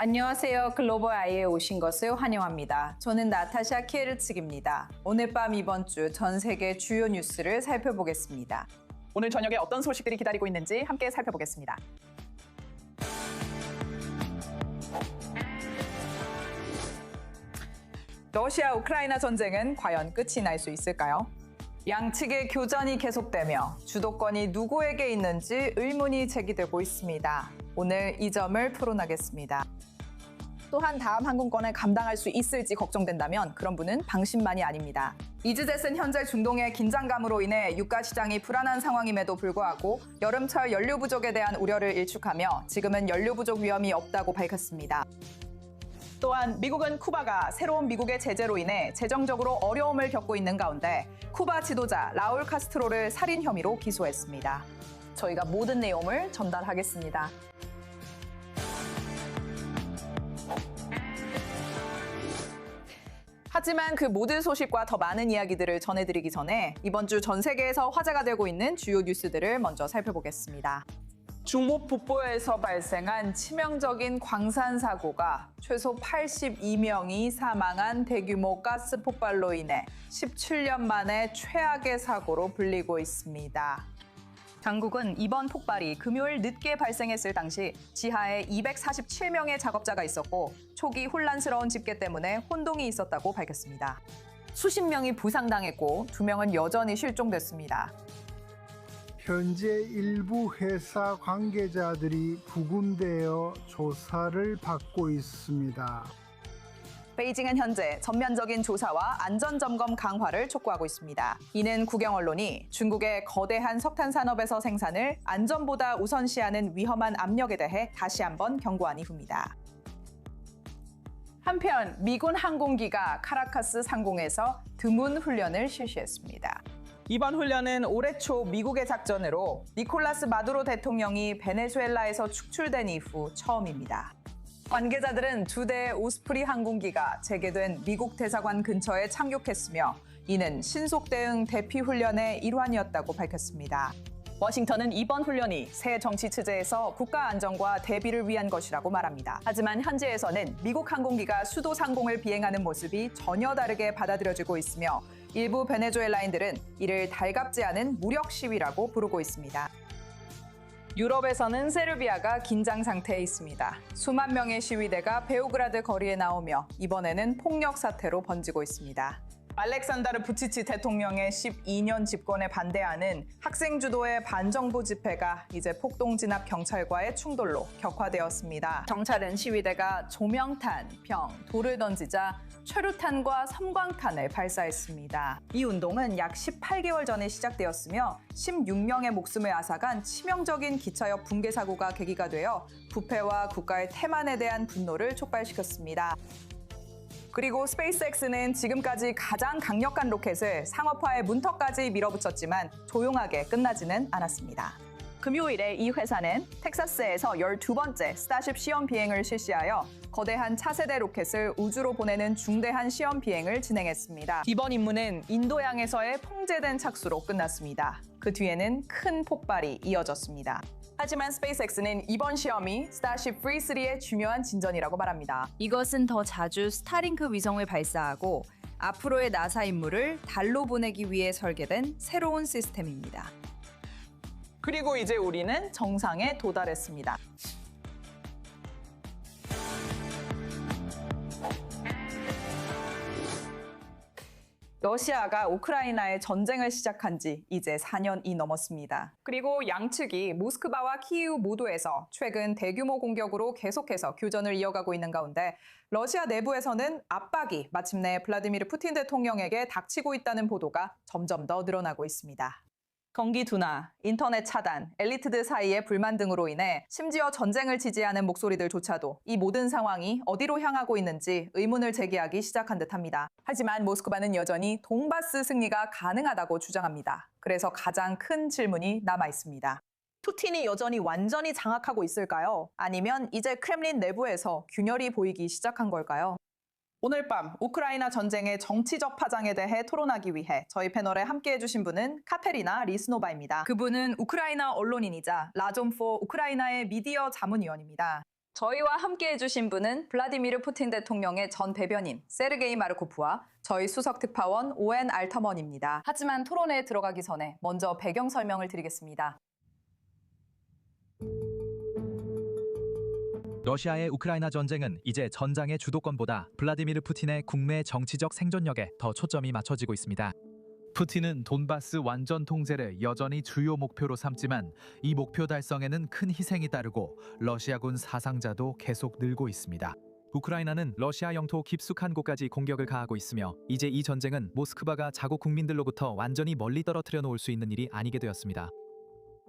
안녕하세요. 글로벌 아이에 오신 것을 환영합니다. 저는 나타샤 키에르츠입니다. 오늘 밤 이번 주 전 세계 주요 뉴스를 살펴보겠습니다. 오늘 저녁에 어떤 소식들이 기다리고 있는지 함께 살펴보겠습니다. 러시아 우크라이나 전쟁은 과연 끝이 날 수 있을까요? 양측의 교전이 계속되며 주도권이 누구에게 있는지 의문이 제기되고 있습니다. 오늘 이 점을 토론하겠습니다. 또한 다음 항공권을 감당할 수 있을지 걱정된다면 그런 분은 방심만이 아닙니다. 이즈젯은 현재 중동의 긴장감으로 인해 유가 시장이 불안한 상황임에도 불구하고 여름철 연료 부족에 대한 우려를 일축하며 지금은 연료 부족 위험이 없다고 밝혔습니다. 또한 미국은 쿠바가 새로운 미국의 제재로 인해 재정적으로 어려움을 겪고 있는 가운데 쿠바 지도자 라울 카스트로를 살인 혐의로 기소했습니다. 저희가 모든 내용을 전달하겠습니다. 하지만 그 모든 소식과 더 많은 이야기들을 전해드리기 전에 이번 주 전 세계에서 화제가 되고 있는 주요 뉴스들을 먼저 살펴보겠습니다. 중모 북부에서 발생한 치명적인 광산 사고가 최소 82명이 사망한 대규모 가스 폭발로 인해 17년 만에 최악의 사고로 불리고 있습니다. 당국은 이번 폭발이 금요일 늦게 발생했을 당시 지하에 247명의 작업자가 있었고 초기 혼란스러운 집계 때문에 혼동이 있었다고 밝혔습니다. 수십 명이 부상당했고 2명은 여전히 실종됐습니다. 현재 일부 회사 관계자들이 부검되어 조사를 받고 있습니다. 베이징은 현재 전면적인 조사와 안전점검 강화를 촉구하고 있습니다. 이는 국영 언론이 중국의 거대한 석탄 산업에서 생산을 안전보다 우선시하는 위험한 압력에 대해 다시 한번 경고한 이후입니다. 한편 미군 항공기가 카라카스 상공에서 드문 훈련을 실시했습니다. 이번 훈련은 올해 초 미국의 작전으로 니콜라스 마두로 대통령이 베네수엘라에서 축출된 이후 처음입니다. 관계자들은 2대의 오스프리 항공기가 재개된 미국 대사관 근처에 착륙했으며 이는 신속 대응 대피 훈련의 일환이었다고 밝혔습니다. 워싱턴은 이번 훈련이 새 정치 체제에서 국가 안정과 대비를 위한 것이라고 말합니다. 하지만 현지에서는 미국 항공기가 수도 상공을 비행하는 모습이 전혀 다르게 받아들여지고 있으며 일부 베네수엘라인들은 이를 달갑지 않은 무력 시위라고 부르고 있습니다. 유럽에서는 세르비아가 긴장 상태에 있습니다. 수만 명의 시위대가 베오그라드 거리에 나오며 이번에는 폭력 사태로 번지고 있습니다. 알렉산다르 부치치 대통령의 12년 집권에 반대하는 학생 주도의 반정부 집회가 이제 폭동 진압 경찰과의 충돌로 격화되었습니다. 경찰은 시위대가 조명탄, 병, 돌을 던지자 최루탄과 섬광탄을 발사했습니다. 이 운동은 약 18개월 전에 시작되었으며 16명의 목숨을 앗아간 치명적인 기차역 붕괴 사고가 계기가 되어 부패와 국가의 태만에 대한 분노를 촉발시켰습니다. 그리고 스페이스X는 지금까지 가장 강력한 로켓을 상업화의 문턱까지 밀어붙였지만 조용하게 끝나지는 않았습니다. 금요일에 이 회사는 텍사스에서 12번째 스타쉽 시험 비행을 실시하여 거대한 차세대 로켓을 우주로 보내는 중대한 시험 비행을 진행했습니다. 이번 임무는 인도양에서의 통제된 착수로 끝났습니다. 그 뒤에는 큰 폭발이 이어졌습니다. 하지만 스페이스X는 이번 시험이 스타쉽 프리3의 중요한 진전이라고 말합니다. 이것은 더 자주 스타링크 위성을 발사하고 앞으로의 나사 임무를 달로 보내기 위해 설계된 새로운 시스템입니다. 그리고 이제 우리는 정상에 도달했습니다. 러시아가 우크라이나에 전쟁을 시작한 지 이제 4년이 넘었습니다. 그리고 양측이 모스크바와 키이우 모두에서 최근 대규모 공격으로 계속해서 교전을 이어가고 있는 가운데 러시아 내부에서는 압박이 마침내 블라디미르 푸틴 대통령에게 닥치고 있다는 보도가 점점 더 늘어나고 있습니다. 경기 둔화, 인터넷 차단, 엘리트들 사이의 불만 등으로 인해 심지어 전쟁을 지지하는 목소리들조차도 이 모든 상황이 어디로 향하고 있는지 의문을 제기하기 시작한 듯합니다. 하지만 모스크바는 여전히 돈바스 승리가 가능하다고 주장합니다. 그래서 가장 큰 질문이 남아 있습니다. 푸틴이 여전히 완전히 장악하고 있을까요? 아니면 이제 크렘린 내부에서 균열이 보이기 시작한 걸까요? 오늘 밤 우크라이나 전쟁의 정치적 파장에 대해 토론하기 위해 저희 패널에 함께해 주신 분은 카테리나 리스노바입니다. 그분은 우크라이나 언론인이자 라존포 우크라이나의 미디어 자문위원입니다. 저희와 함께 해주신 분은 블라디미르 푸틴 대통령의 전 배변인 세르게이 마르코프와 저희 수석 특파원 오웬 알터먼입니다. 하지만 토론회에 들어가기 전에 먼저 배경 설명을 드리겠습니다. 러시아의 우크라이나 전쟁은 이제 전장의 주도권보다 블라디미르 푸틴의 국내 정치적 생존력에 더 초점이 맞춰지고 있습니다. 푸틴은 돈바스 완전 통제를 여전히 주요 목표로 삼지만 이 목표 달성에는 큰 희생이 따르고 러시아군 사상자도 계속 늘고 있습니다. 우크라이나는 러시아 영토 깊숙한 곳까지 공격을 가하고 있으며 이제 이 전쟁은 모스크바가 자국 국민들로부터 완전히 멀리 떨어뜨려 놓을 수 있는 일이 아니게 되었습니다.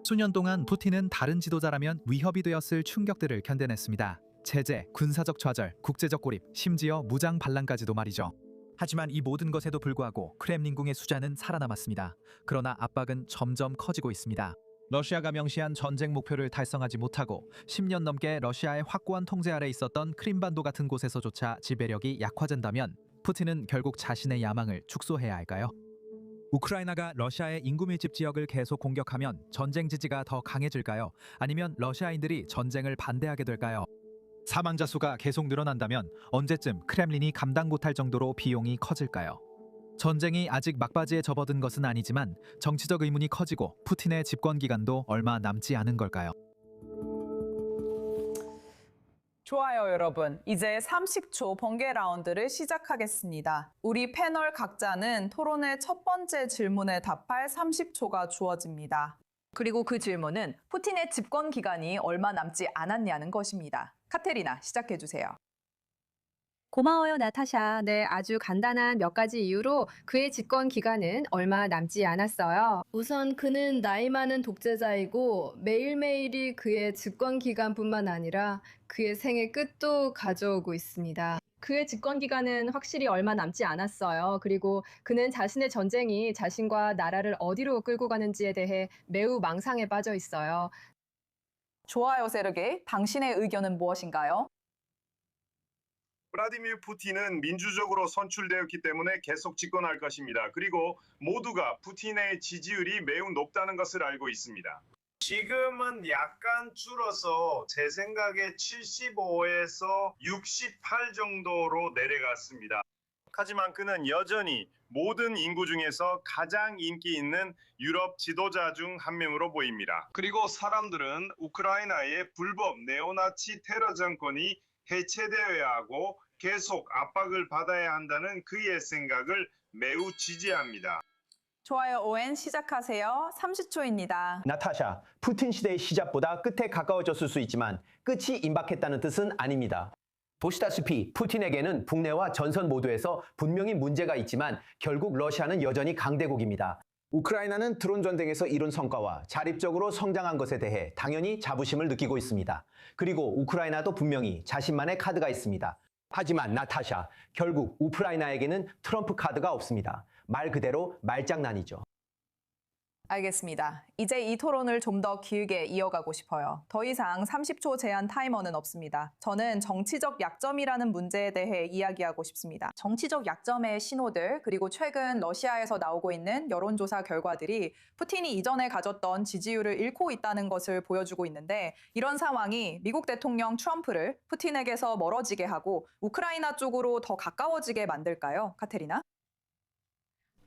수년 동안 푸틴은 다른 지도자라면 위협이 되었을 충격들을 견뎌냈습니다. 제재, 군사적 좌절, 국제적 고립, 심지어 무장 반란까지도 말이죠. 하지만 이 모든 것에도 불구하고 크렘린궁의 수자는 살아남았습니다. 그러나 압박은 점점 커지고 있습니다. 러시아가 명시한 전쟁 목표를 달성하지 못하고 10년 넘게 러시아의 확고한 통제 아래 있었던 크림반도 같은 곳에서조차 지배력이 약화된다면 푸틴은 결국 자신의 야망을 축소해야 할까요? 우크라이나가 러시아의 인구 밀집 지역을 계속 공격하면 전쟁 지지가 더 강해질까요? 아니면 러시아인들이 전쟁을 반대하게 될까요? 사망자 수가 계속 늘어난다면 언제쯤 크렘린이 감당 못할 정도로 비용이 커질까요? 전쟁이 아직 막바지에 접어든 것은 아니지만 정치적 의문이 커지고 푸틴의 집권 기간도 얼마 남지 않은 걸까요? 좋아요, 여러분. 이제 30초 번개 라운드를 시작하겠습니다. 우리 패널 각자는 토론의 첫 번째 질문에 답할 30초가 주어집니다. 그리고 그 질문은 푸틴의 집권 기간이 얼마 남지 않았냐는 것입니다. 카테리나, 시작해주세요. 고마워요, 나타샤. 네, 아주 간단한 몇 가지 이유로 그의 집권 기간은 얼마 남지 않았어요. 우선 그는 나이 많은 독재자이고 매일매일이 그의 집권 기간뿐만 아니라 그의 생의 끝도 가져오고 있습니다. 그의 집권 기간은 확실히 얼마 남지 않았어요. 그리고 그는 자신의 전쟁이 자신과 나라를 어디로 끌고 가는지에 대해 매우 망상에 빠져 있어요. 좋아요, 세르게이. 당신의 의견은 무엇인가요? 블라디미르 푸틴은 민주적으로 선출되었기 때문에 계속 집권할 것입니다. 그리고 모두가 푸틴의 지지율이 매우 높다는 것을 알고 있습니다. 지금은 약간 줄어서 제 생각에 75에서 68 정도로 내려갔습니다. 하지만 그는 여전히 모든 인구 중에서 가장 인기 있는 유럽 지도자 중 한 명으로 보입니다. 그리고 사람들은 우크라이나의 불법 네오나치 테러 정권이 해체되어야 하고 계속 압박을 받아야 한다는 그의 생각을 매우 지지합니다. 좋아요, 오웬, 시작하세요. 30초입니다. 나타샤, 푸틴 시대의 시작보다 끝에 가까워졌을 수 있지만 끝이 임박했다는 뜻은 아닙니다. 보시다시피 푸틴에게는 북내와 전선 모두에서 분명히 문제가 있지만 결국 러시아는 여전히 강대국입니다. 우크라이나는 드론 전쟁에서 이룬 성과와 자립적으로 성장한 것에 대해 당연히 자부심을 느끼고 있습니다. 그리고 우크라이나도 분명히 자신만의 카드가 있습니다. 하지만 나타샤, 결국 우크라이나에게는 트럼프 카드가 없습니다. 말 그대로 말장난이죠. 알겠습니다. 이제 이 토론을 좀 더 길게 이어가고 싶어요. 더 이상 30초 제한 타이머는 없습니다. 저는 정치적 약점이라는 문제에 대해 이야기하고 싶습니다. 정치적 약점의 신호들, 그리고 최근 러시아에서 나오고 있는 여론조사 결과들이 푸틴이 이전에 가졌던 지지율을 잃고 있다는 것을 보여주고 있는데, 이런 상황이 미국 대통령 트럼프를 푸틴에게서 멀어지게 하고 우크라이나 쪽으로 더 가까워지게 만들까요? 카테리나?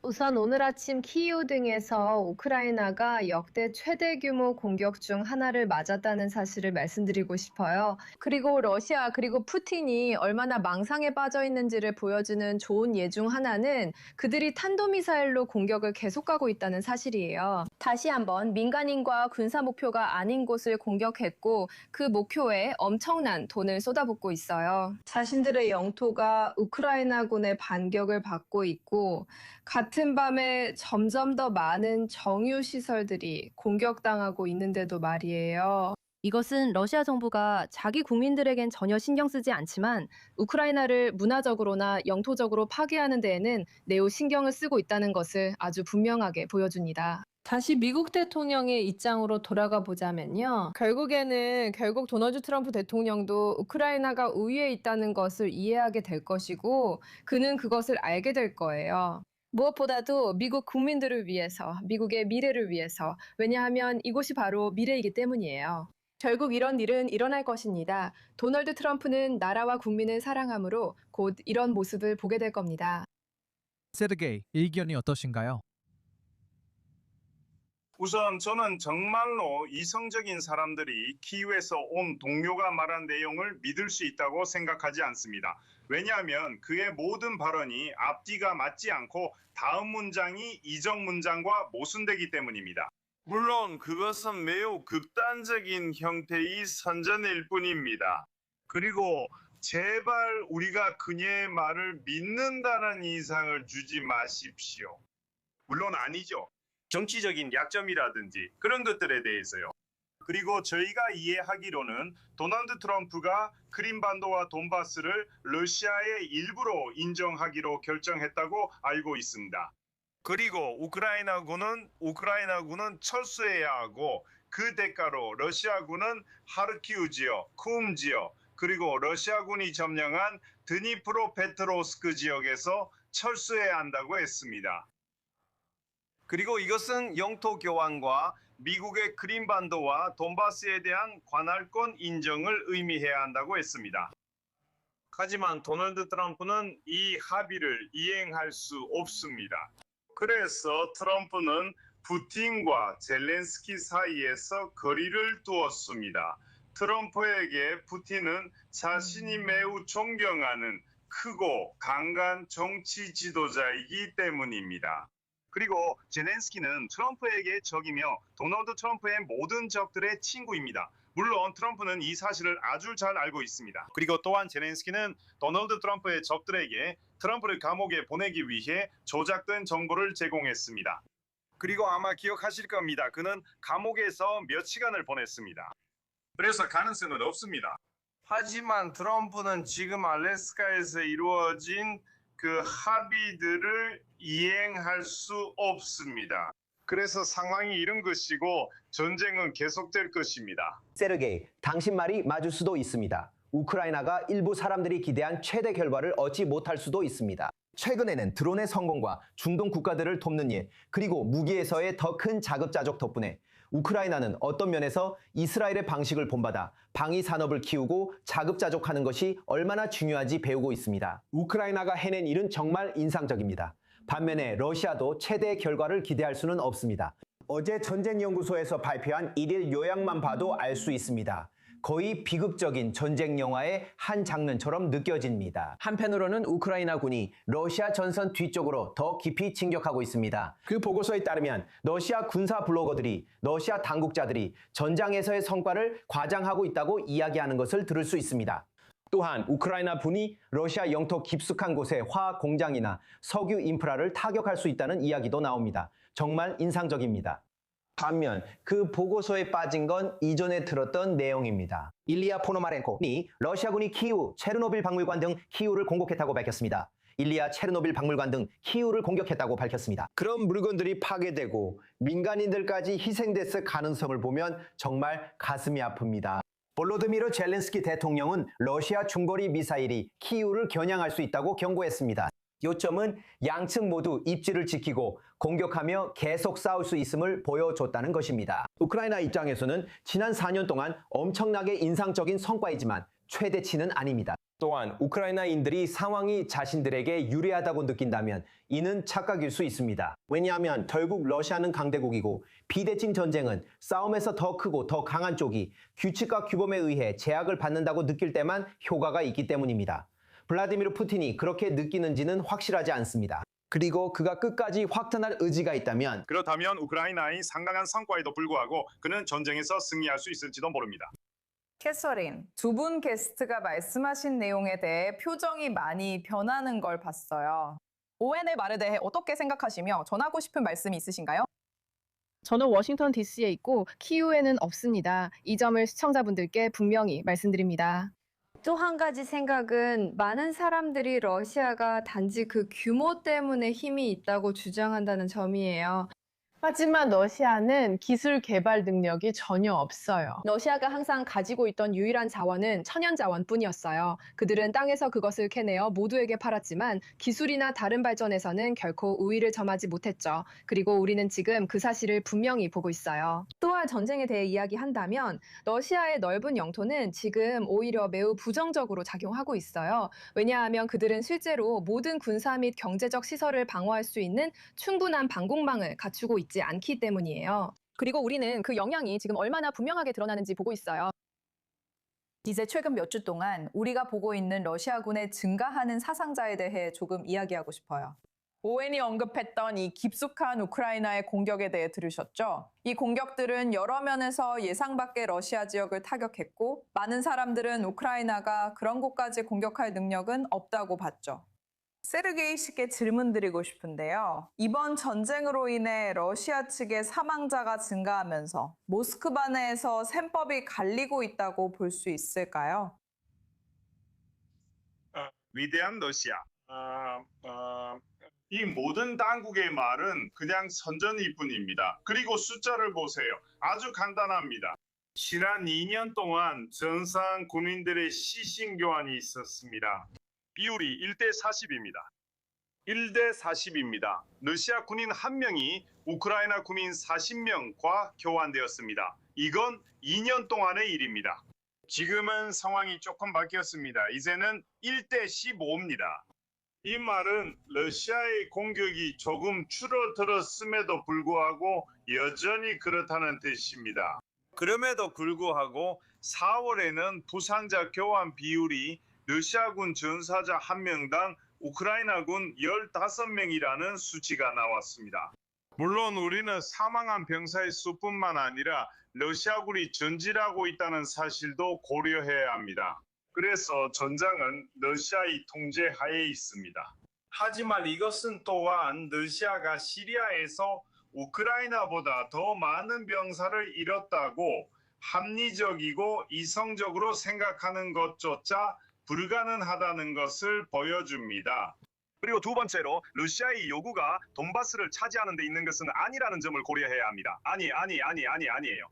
우선 오늘 아침 키이우 등에서 우크라이나가 역대 최대 규모 공격 중 하나를 맞았다는 사실을 말씀드리고 싶어요. 그리고 러시아 그리고 푸틴이 얼마나 망상에 빠져 있는지를 보여주는 좋은 예 중 하나는 그들이 탄도미사일로 공격을 계속하고 있다는 사실이에요. 다시 한번 민간인과 군사 목표가 아닌 곳을 공격했고 그 목표에 엄청난 돈을 쏟아붓고 있어요. 자신들의 영토가 우크라이나군의 반격을 받고 있고 같은 밤에 점점 더 많은 정유 시설들이 공격당하고 있는데도 말이에요. 이것은 러시아 정부가 자기 국민들에겐 전혀 신경 쓰지 않지만 우크라이나를 문화적으로나 영토적으로 파괴하는 데에는 매우 신경을 쓰고 있다는 것을 아주 분명하게 보여줍니다. 다시 미국 대통령의 입장으로 돌아가 보자면요. 결국 도널드 트럼프 대통령도 우크라이나가 우위에 있다는 것을 이해하게 될 것이고 그는 그것을 알게 될 거예요. 무엇보다도 미국 국민들을 위해서, 미국의 미래를 위해서, 왜냐하면 이곳이 바로 미래이기 때문이에요. 결국 이런 일은 일어날 것입니다. 도널드 트럼프는 나라와 국민을 사랑하므로 곧 이런 모습을 보게 될 겁니다. 세르게이, 의견이 어떠신가요? 우선 저는 정말로 이성적인 사람들이 키이우에서 온 동료가 말한 내용을 믿을 수 있다고 생각하지 않습니다. 왜냐하면 그의 모든 발언이 앞뒤가 맞지 않고 다음 문장이 이전 문장과 모순되기 때문입니다. 물론 그것은 매우 극단적인 형태의 선전일 뿐입니다. 그리고 제발 우리가 그녀의 말을 믿는다는 이상을 주지 마십시오. 물론 아니죠. 정치적인 약점이라든지 그런 것들에 대해서요. 그리고 저희가 이해하기로는 도널드 트럼프가 크림반도와 돈바스를 러시아의 일부로 인정하기로 결정했다고 알고 있습니다. 그리고 우크라이나군은 철수해야 하고 그 대가로 러시아군은 하르키우 지역, 쿰 지역, 그리고 러시아군이 점령한 드니프로페트로스크 지역에서 철수해야 한다고 했습니다. 그리고 이것은 영토 교환과 미국의 크림반도와 돈바스에 대한 관할권 인정을 의미해야 한다고 했습니다. 하지만 도널드 트럼프는 이 합의를 이행할 수 없습니다. 그래서 트럼프는 푸틴과 젤렌스키 사이에서 거리를 두었습니다. 트럼프에게 푸틴은 자신이 매우 존경하는 크고 강한 정치 지도자이기 때문입니다. 그리고 젤렌스키는 트럼프에게 적이며 도널드 트럼프의 모든 적들의 친구입니다. 물론 트럼프는 이 사실을 아주 잘 알고 있습니다. 그리고 또한 젤렌스키는 도널드 트럼프의 적들에게 트럼프를 감옥에 보내기 위해 조작된 정보를 제공했습니다. 그리고 아마 기억하실 겁니다. 그는 감옥에서 몇 시간을 보냈습니다. 그래서 가능성은 없습니다. 하지만 트럼프는 지금 알래스카에서 이루어진 그 합의들을 이행할 수 없습니다. 그래서 상황이 이런 것이고 전쟁은 계속될 것입니다. 세르게이, 당신 말이 맞을 수도 있습니다. 우크라이나가 일부 사람들이 기대한 최대 결과를 얻지 못할 수도 있습니다. 최근에는 드론의 성공과 중동 국가들을 돕는 일, 그리고 무기에서의 더 큰 자급자족 덕분에 우크라이나는 어떤 면에서 이스라엘의 방식을 본받아 방위 산업을 키우고 자급자족하는 것이 얼마나 중요한지 배우고 있습니다. 우크라이나가 해낸 일은 정말 인상적입니다. 반면에 러시아도 최대의 결과를 기대할 수는 없습니다. 어제 전쟁연구소에서 발표한 일일 요약만 봐도 알 수 있습니다. 거의 비극적인 전쟁 영화의 한 장면처럼 느껴집니다. 한편으로는 우크라이나군이 러시아 전선 뒤쪽으로 더 깊이 진격하고 있습니다. 그 보고서에 따르면 러시아 군사 블로거들이 러시아 당국자들이 전장에서의 성과를 과장하고 있다고 이야기하는 것을 들을 수 있습니다. 또한 우크라이나 군이 러시아 영토 깊숙한 곳의 화학 공장이나 석유 인프라를 타격할 수 있다는 이야기도 나옵니다. 정말 인상적입니다. 반면 그 보고서에 빠진 건 이전에 들었던 내용입니다. 일리아 포노마렌코니 러시아군이 키이우, 체르노빌 박물관 등 키이우를 공격했다고 밝혔습니다. 일리아, 체르노빌 박물관 등 키이우를 공격했다고 밝혔습니다. 그런 물건들이 파괴되고 민간인들까지 희생됐을 가능성을 보면 정말 가슴이 아픕니다. 볼로드미르 젤렌스키 대통령은 러시아 중거리 미사일이 키이우를 겨냥할 수 있다고 경고했습니다. 요점은 양측 모두 입지를 지키고 공격하며 계속 싸울 수 있음을 보여줬다는 것입니다. 우크라이나 입장에서는 지난 4년 동안 엄청나게 인상적인 성과이지만 최대치는 아닙니다. 또한 우크라이나인들이 상황이 자신들에게 유리하다고 느낀다면 이는 착각일 수 있습니다. 왜냐하면 결국 러시아는 강대국이고 비대칭 전쟁은 싸움에서 더 크고 더 강한 쪽이 규칙과 규범에 의해 제약을 받는다고 느낄 때만 효과가 있기 때문입니다. 블라디미르 푸틴이 그렇게 느끼는지는 확실하지 않습니다. 그리고 그가 끝까지 확전할 의지가 있다면 그렇다면 우크라이나의 상당한 성과에도 불구하고 그는 전쟁에서 승리할 수 있을지도 모릅니다. 캐서린, 두 분 게스트가 말씀하신 내용에 대해 표정이 많이 변하는 걸 봤어요. 오웬의 말에 대해 어떻게 생각하시며 전하고 싶은 말씀이 있으신가요? 저는 워싱턴 DC에 있고 키이우에는 없습니다. 이 점을 시청자분들께 분명히 말씀드립니다. 또 한 가지 생각은 많은 사람들이 러시아가 단지 그 규모 때문에 힘이 있다고 주장한다는 점이에요. 하지만 러시아는 기술 개발 능력이 전혀 없어요. 러시아가 항상 가지고 있던 유일한 자원은 천연 자원뿐이었어요. 그들은 땅에서 그것을 캐내어 모두에게 팔았지만 기술이나 다른 발전에서는 결코 우위를 점하지 못했죠. 그리고 우리는 지금 그 사실을 분명히 보고 있어요. 또한 전쟁에 대해 이야기한다면 러시아의 넓은 영토는 지금 오히려 매우 부정적으로 작용하고 있어요. 왜냐하면 그들은 실제로 모든 군사 및 경제적 시설을 방어할 수 있는 충분한 방공망을 갖추고 있지 않기 때문이에요. 그리고 우리는 그 영향이 지금 얼마나 분명하게 드러나는지 보고 있어요. 이제 최근 몇 주 동안 우리가 보고 있는 러시아군의 증가하는 사상자에 대해 조금 이야기하고 싶어요. 오웬이 언급했던 이 깊숙한 우크라이나의 공격에 대해 들으셨죠? 이 공격들은 여러 면에서 예상 밖의 러시아 지역을 타격했고 많은 사람들은 우크라이나가 그런 곳까지 공격할 능력은 없다고 봤죠. 세르게이 씨께 질문 드리고 싶은데요. 이번 전쟁으로 인해 러시아 측의 사망자가 증가하면서 모스크바 내에서 셈법이 갈리고 있다고 볼 수 있을까요? 위대한 러시아. 이 모든 당국의 말은 그냥 선전일 뿐입니다. 그리고 숫자를 보세요. 아주 간단합니다. 지난 2년 동안 전상 군인들의 시신 교환이 있었습니다. 비율이 1대 40입니다. 1대 40입니다. 러시아 군인 1명이 우크라이나 군인 40명과 교환되었습니다. 이건 2년 동안의 일입니다. 지금은 상황이 조금 바뀌었습니다. 이제는 1대 15입니다. 이 말은 러시아의 공격이 조금 줄어들었음에도 불구하고 여전히 그렇다는 뜻입니다. 그럼에도 불구하고 4월에는 부상자 교환 비율이 러시아군 전사자 1명당 우크라이나군 15명이라는 수치가 나왔습니다. 물론 우리는 사망한 병사의 수뿐만 아니라 러시아군이 전진하고 있다는 사실도 고려해야 합니다. 그래서 전장은 러시아의 통제 하에 있습니다. 하지만 이것은 또한 러시아가 시리아에서 우크라이나보다 더 많은 병사를 잃었다고 합리적이고 이성적으로 생각하는 것조차 불가능하다는 것을 보여줍니다. 그리고 두 번째로 러시아의 요구가 돈바스를 차지하는 데 있는 것은 아니라는 점을 고려해야 합니다. 아니에요.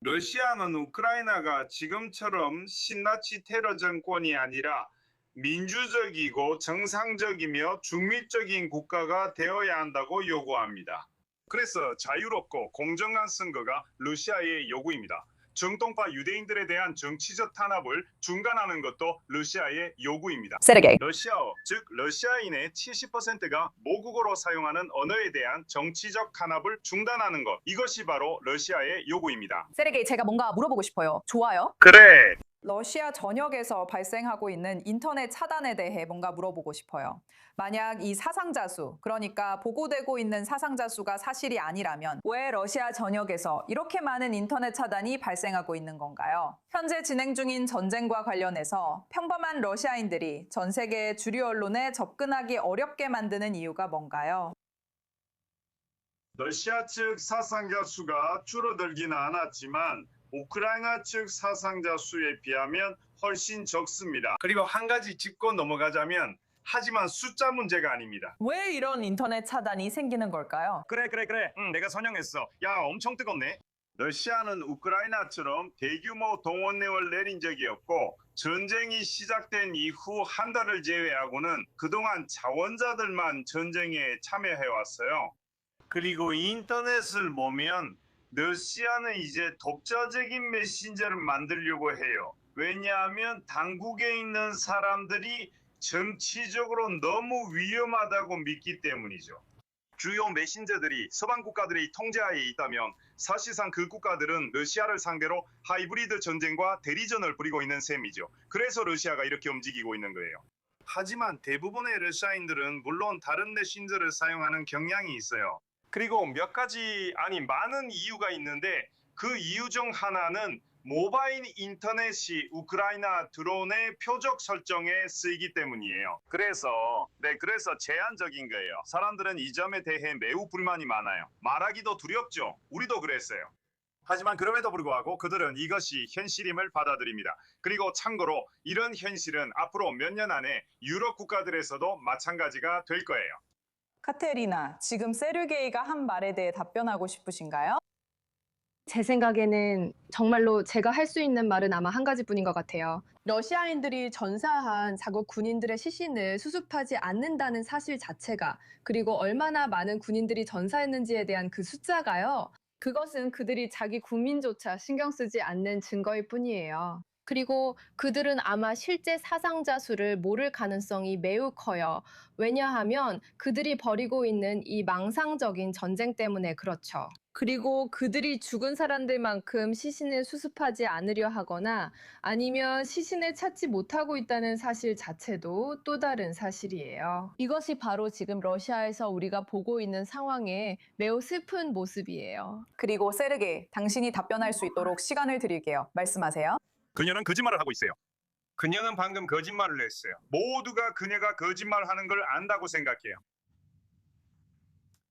러시아는 우크라이나가 지금처럼 신나치 테러 정권이 아니라 민주적이고 정상적이며 중립적인 국가가 되어야 한다고 요구합니다. 그래서 자유롭고 공정한 선거가 러시아의 요구입니다. 정통파 유대인들에 대한 정치적 탄압을 중단하는 것도 러시아의 요구입니다. 세르게이. 러시아어, 즉 러시아인의 70%가 모국어로 사용하는 언어에 대한 정치적 탄압을 중단하는 것, 이것이 바로 러시아의 요구입니다. 세르게이, 제가 뭔가 물어보고 싶어요. 좋아요? 그래. 러시아 전역에서 발생하고 있는 인터넷 차단에 대해 뭔가 물어보고 싶어요. 만약 이 사상자 수, 그러니까 보고되고 있는 사상자 수가 사실이 아니라면 왜 러시아 전역에서 이렇게 많은 인터넷 차단이 발생하고 있는 건가요? 현재 진행 중인 전쟁과 관련해서 평범한 러시아인들이 전 세계의 주류 언론에 접근하기 어렵게 만드는 이유가 뭔가요? 러시아 측 사상자 수가 줄어들지는 않았지만 우크라이나 측 사상자 수에 비하면 훨씬 적습니다. 그리고 한 가지 짚고 넘어가자면 하지만 숫자 문제가 아닙니다. 왜 이런 인터넷 차단이 생기는 걸까요? 그래. 내가 선영했어. 야, 엄청 뜨겁네. 러시아는 우크라이나처럼 대규모 동원령을 내린 적이 없고 전쟁이 시작된 이후 한 달을 제외하고는 그동안 자원자들만 전쟁에 참여해왔어요. 그리고 인터넷을 보면 러시아는 이제 독자적인 메신저를 만들려고 해요. 왜냐하면 당국에 있는 사람들이 정치적으로 너무 위험하다고 믿기 때문이죠. 주요 메신저들이 서방 국가들의 통제하에 있다면 사실상 그 국가들은 러시아를 상대로 하이브리드 전쟁과 대리전을 벌이고 있는 셈이죠. 그래서 러시아가 이렇게 움직이고 있는 거예요. 하지만 대부분의 러시아인들은 물론 다른 메신저를 사용하는 경향이 있어요. 그리고 몇 가지, 많은 이유가 있는데 그 이유 중 하나는 모바일 인터넷이 우크라이나 드론의 표적 설정에 쓰이기 때문이에요. 그래서 제한적인 거예요. 사람들은 이 점에 대해 매우 불만이 많아요. 말하기도 두렵죠. 우리도 그랬어요. 하지만 그럼에도 불구하고 그들은 이것이 현실임을 받아들입니다. 그리고 참고로 이런 현실은 앞으로 몇 년 안에 유럽 국가들에서도 마찬가지가 될 거예요. 카테리나, 지금 세르게이가 한 말에 대해 답변하고 싶으신가요? 제 생각에는 정말로 제가 할 수 있는 말은 아마 한 가지뿐인 것 같아요. 러시아인들이 전사한 자국 군인들의 시신을 수습하지 않는다는 사실 자체가, 그리고 얼마나 많은 군인들이 전사했는지에 대한 그 숫자가요. 그것은 그들이 자기 국민조차 신경 쓰지 않는 증거일 뿐이에요. 그리고 그들은 아마 실제 사상자 수를 모를 가능성이 매우 커요. 왜냐하면 그들이 벌이고 있는 이 망상적인 전쟁 때문에 그렇죠. 그리고 그들이 죽은 사람들만큼 시신을 수습하지 않으려 하거나 아니면 시신을 찾지 못하고 있다는 사실 자체도 또 다른 사실이에요. 이것이 바로 지금 러시아에서 우리가 보고 있는 상황의 매우 슬픈 모습이에요. 그리고 세르게이, 당신이 답변할 수 있도록 시간을 드릴게요. 말씀하세요. 그녀는 거짓말을 하고 있어요. 그녀는 방금 거짓말을 했어요. 모두가 그녀가 거짓말하는 걸 안다고 생각해요.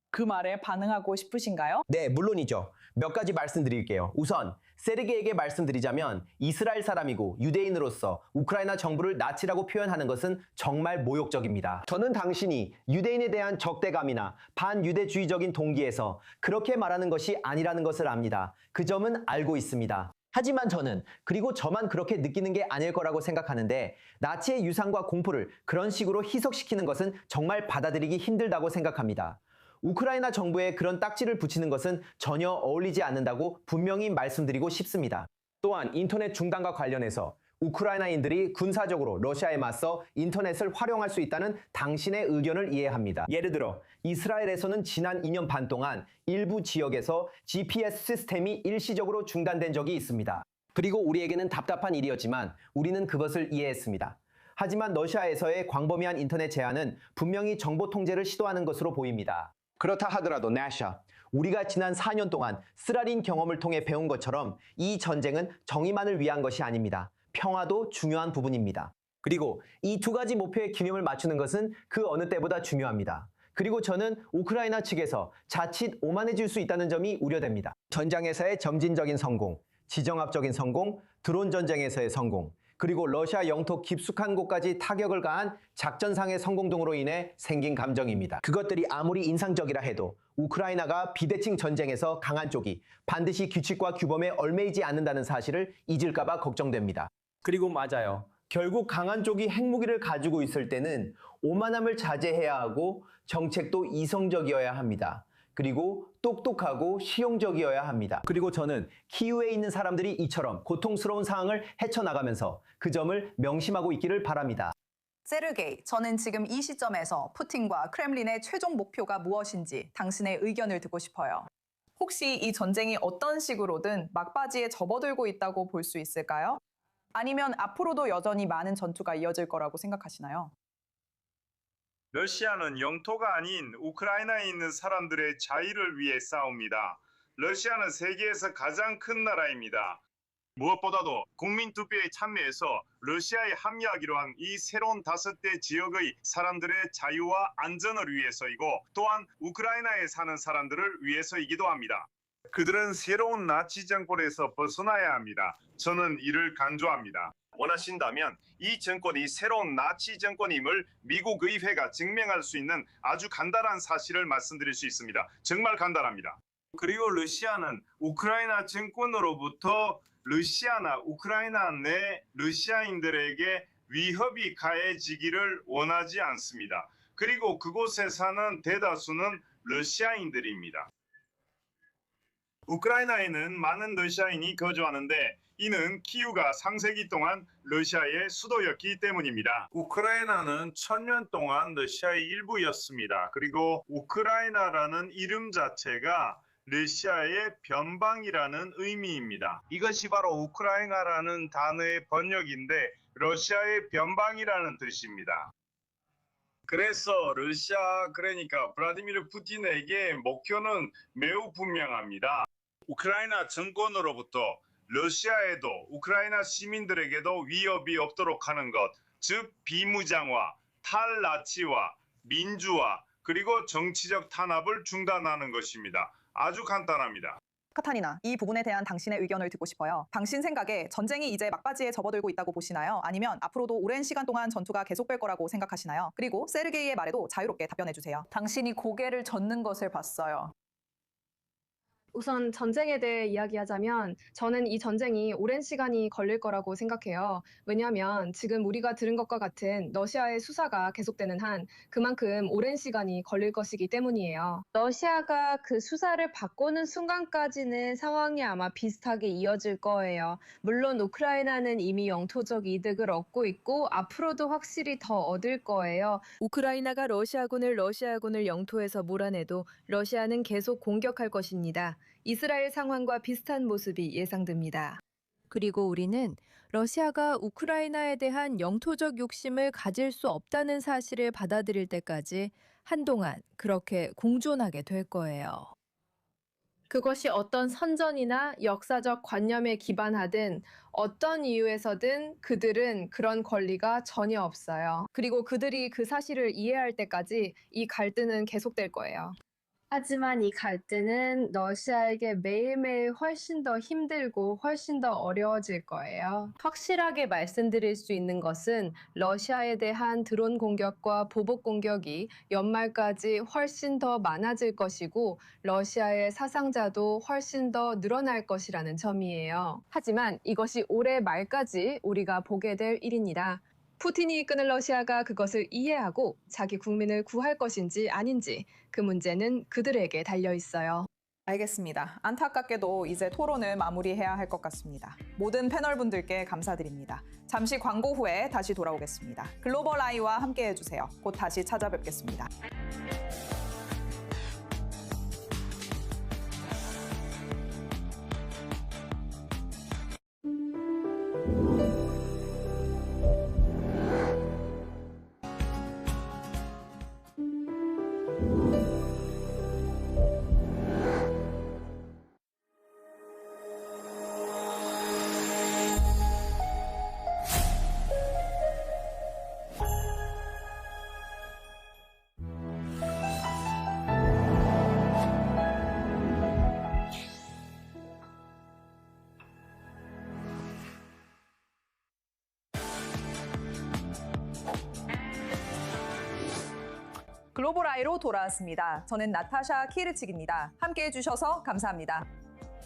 그 말에 반응하고 싶으신가요? 네, 물론이죠. 몇 가지 말씀드릴게요. 우선 세르게이에게 말씀드리자면 이스라엘 사람이고 유대인으로서 우크라이나 정부를 나치라고 표현하는 것은 정말 모욕적입니다. 저는 당신이 유대인에 대한 적대감이나 반유대주의적인 동기에서 그렇게 말하는 것이 아니라는 것을 압니다. 그 점은 알고 있습니다. 하지만 저는, 그리고 저만 그렇게 느끼는 게 아닐 거라고 생각하는데, 나치의 유산과 공포를 그런 식으로 희석시키는 것은 정말 받아들이기 힘들다고 생각합니다. 우크라이나 정부에 그런 딱지를 붙이는 것은 전혀 어울리지 않는다고 분명히 말씀드리고 싶습니다. 또한 인터넷 중단과 관련해서 우크라이나인들이 군사적으로 러시아에 맞서 인터넷을 활용할 수 있다는 당신의 의견을 이해합니다. 예를 들어 이스라엘에서는 지난 2년 반 동안 일부 지역에서 GPS 시스템이 일시적으로 중단된 적이 있습니다. 그리고 우리에게는 답답한 일이었지만 우리는 그것을 이해했습니다. 하지만 러시아에서의 광범위한 인터넷 제한은 분명히 정보 통제를 시도하는 것으로 보입니다. 그렇다 하더라도 나샤, 우리가 지난 4년 동안 쓰라린 경험을 통해 배운 것처럼 이 전쟁은 정의만을 위한 것이 아닙니다. 평화도 중요한 부분입니다. 그리고 이 두 가지 목표의 균형을 맞추는 것은 그 어느 때보다 중요합니다. 그리고 저는 우크라이나 측에서 자칫 오만해질 수 있다는 점이 우려됩니다. 전장에서의 점진적인 성공, 지정학적인 성공, 드론 전쟁에서의 성공, 그리고 러시아 영토 깊숙한 곳까지 타격을 가한 작전상의 성공 등으로 인해 생긴 감정입니다. 그것들이 아무리 인상적이라 해도 우크라이나가 비대칭 전쟁에서 강한 쪽이 반드시 규칙과 규범에 얽매이지 않는다는 사실을 잊을까봐 걱정됩니다. 그리고 맞아요. 결국 강한 쪽이 핵무기를 가지고 있을 때는 오만함을 자제해야 하고 정책도 이성적이어야 합니다. 그리고 똑똑하고 실용적이어야 합니다. 그리고 저는 키우에 있는 사람들이 이처럼 고통스러운 상황을 헤쳐나가면서 그 점을 명심하고 있기를 바랍니다. 세르게이, 저는 지금 이 시점에서 푸틴과 크렘린의 최종 목표가 무엇인지 당신의 의견을 듣고 싶어요. 혹시 이 전쟁이 어떤 식으로든 막바지에 접어들고 있다고 볼 수 있을까요? 아니면 앞으로도 여전히 많은 전투가 이어질 거라고 생각하시나요? 러시아는 영토가 아닌 우크라이나에 있는 사람들의 자유를 위해 싸웁니다. 러시아는 세계에서 가장 큰 나라입니다. 무엇보다도 국민투표에 참여해서 러시아에 합류하기로 한 이 새로운 5대 지역의 사람들의 자유와 안전을 위해서이고 또한 우크라이나에 사는 사람들을 위해서이기도 합니다. 그들은 새로운 나치 정권에서 벗어나야 합니다. 저는 이를 강조합니다. 원하신다면 이 정권이 새로운 나치 정권임을 미국 의회가 증명할 수 있는 아주 간단한 사실을 말씀드릴 수 있습니다. 정말 간단합니다. 그리고 러시아는 우크라이나 정권으로부터 러시아나 우크라이나 내 러시아인들에게 위협이 가해지기를 원하지 않습니다. 그리고 그곳에 사는 대다수는 러시아인들입니다. 우크라이나에는 많은 러시아인이 거주하는데 이는 키우가 상세기 동안 러시아의 수도였기 때문입니다. 우크라이나는 1000년 동안 러시아의 일부였습니다. 그리고 우크라이나라는 이름 자체가 러시아의 변방이라는 의미입니다. 이것이 바로 우크라이나라는 단어의 번역인데 러시아의 변방이라는 뜻입니다. 그래서 러시아, 그러니까 블라디미르 푸틴에게 목표는 매우 분명합니다. 우크라이나 정권으로부터 러시아에도 우크라이나 시민들에게도 위협이 없도록 하는 것, 즉 비무장화, 탈나치화, 민주화, 그리고 정치적 탄압을 중단하는 것입니다. 아주 간단합니다. 카타리나, 이 부분에 대한 당신의 의견을 듣고 싶어요. 당신 생각에 전쟁이 이제 막바지에 접어들고 있다고 보시나요? 아니면 앞으로도 오랜 시간 동안 전투가 계속될 거라고 생각하시나요? 그리고 세르게이의 말에도 자유롭게 답변해주세요. 당신이 고개를 젓는 것을 봤어요. 우선 전쟁에 대해 이야기하자면 저는 이 전쟁이 오랜 시간이 걸릴 거라고 생각해요. 왜냐하면 지금 우리가 들은 것과 같은 러시아의 수사가 계속되는 한 그만큼 오랜 시간이 걸릴 것이기 때문이에요. 러시아가 그 수사를 바꾸는 순간까지는 상황이 아마 비슷하게 이어질 거예요. 물론 우크라이나는 이미 영토적 이득을 얻고 있고 앞으로도 확실히 더 얻을 거예요. 우크라이나가 러시아군을 영토에서 몰아내도 러시아는 계속 공격할 것입니다. 이스라엘 상황과 비슷한 모습이 예상됩니다. 그리고 우리는 러시아가 우크라이나에 대한 영토적 욕심을 가질 수 없다는 사실을 받아들일 때까지 한동안 그렇게 공존하게 될 거예요. 그것이 어떤 선전이나 역사적 관념에 기반하든 어떤 이유에서든 그들은 그런 권리가 전혀 없어요. 그리고 그들이 그 사실을 이해할 때까지 이 갈등은 계속될 거예요. 하지만 이 갈등은 러시아에게 매일매일 훨씬 더 힘들고 훨씬 더 어려워질 거예요. 확실하게 말씀드릴 수 있는 것은 러시아에 대한 드론 공격과 보복 공격이 연말까지 훨씬 더 많아질 것이고 러시아의 사상자도 훨씬 더 늘어날 것이라는 점이에요. 하지만 이것이 올해 말까지 우리가 보게 될 일입니다. 푸틴이 이끄는 러시아가 그것을 이해하고 자기 국민을 구할 것인지 아닌지 그 문제는 그들에게 달려 있어요. 알겠습니다. 안타깝게도 이제 토론을 마무리해야 할 것 같습니다. 모든 패널분들께 감사드립니다. 잠시 광고 후에 다시 돌아오겠습니다. 글로벌 아이와 함께 해주세요. 곧 다시 찾아뵙겠습니다. 글로벌 아이로 돌아왔습니다. 저는 나타샤 키르칙입니다. 함께 해주셔서 감사합니다.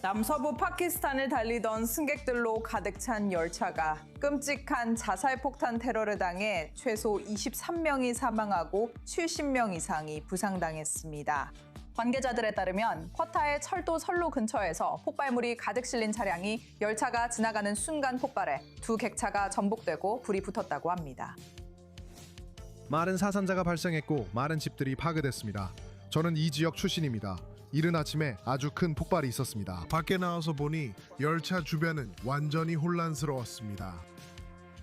남서부 파키스탄을 달리던 승객들로 가득 찬 열차가 끔찍한 자살폭탄 테러를 당해 최소 23명이 사망하고 70명 이상이 부상당했습니다. 관계자들에 따르면 쿼타의 철도 선로 근처에서 폭발물이 가득 실린 차량이 열차가 지나가는 순간 폭발해 두 객차가 전복되고 불이 붙었다고 합니다. 많은 사상자가 발생했고 많은 집들이 파괴됐습니다. 저는 이 지역 출신입니다. 이른 아침에 아주 큰 폭발이 있었습니다. 밖에 나와서 보니 열차 주변은 완전히 혼란스러웠습니다.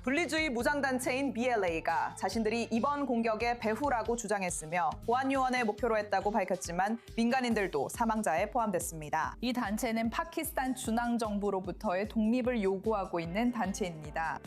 분리주의 무장단체인 BLA가 자신들이 이번 공격의 배후라고 주장했으며 보안요원의 목표로 했다고 밝혔지만 민간인들도 사망자에 포함됐습니다. 이 단체는 파키스탄 중앙정부로부터의 독립을 요구하고 있는 단체입니다.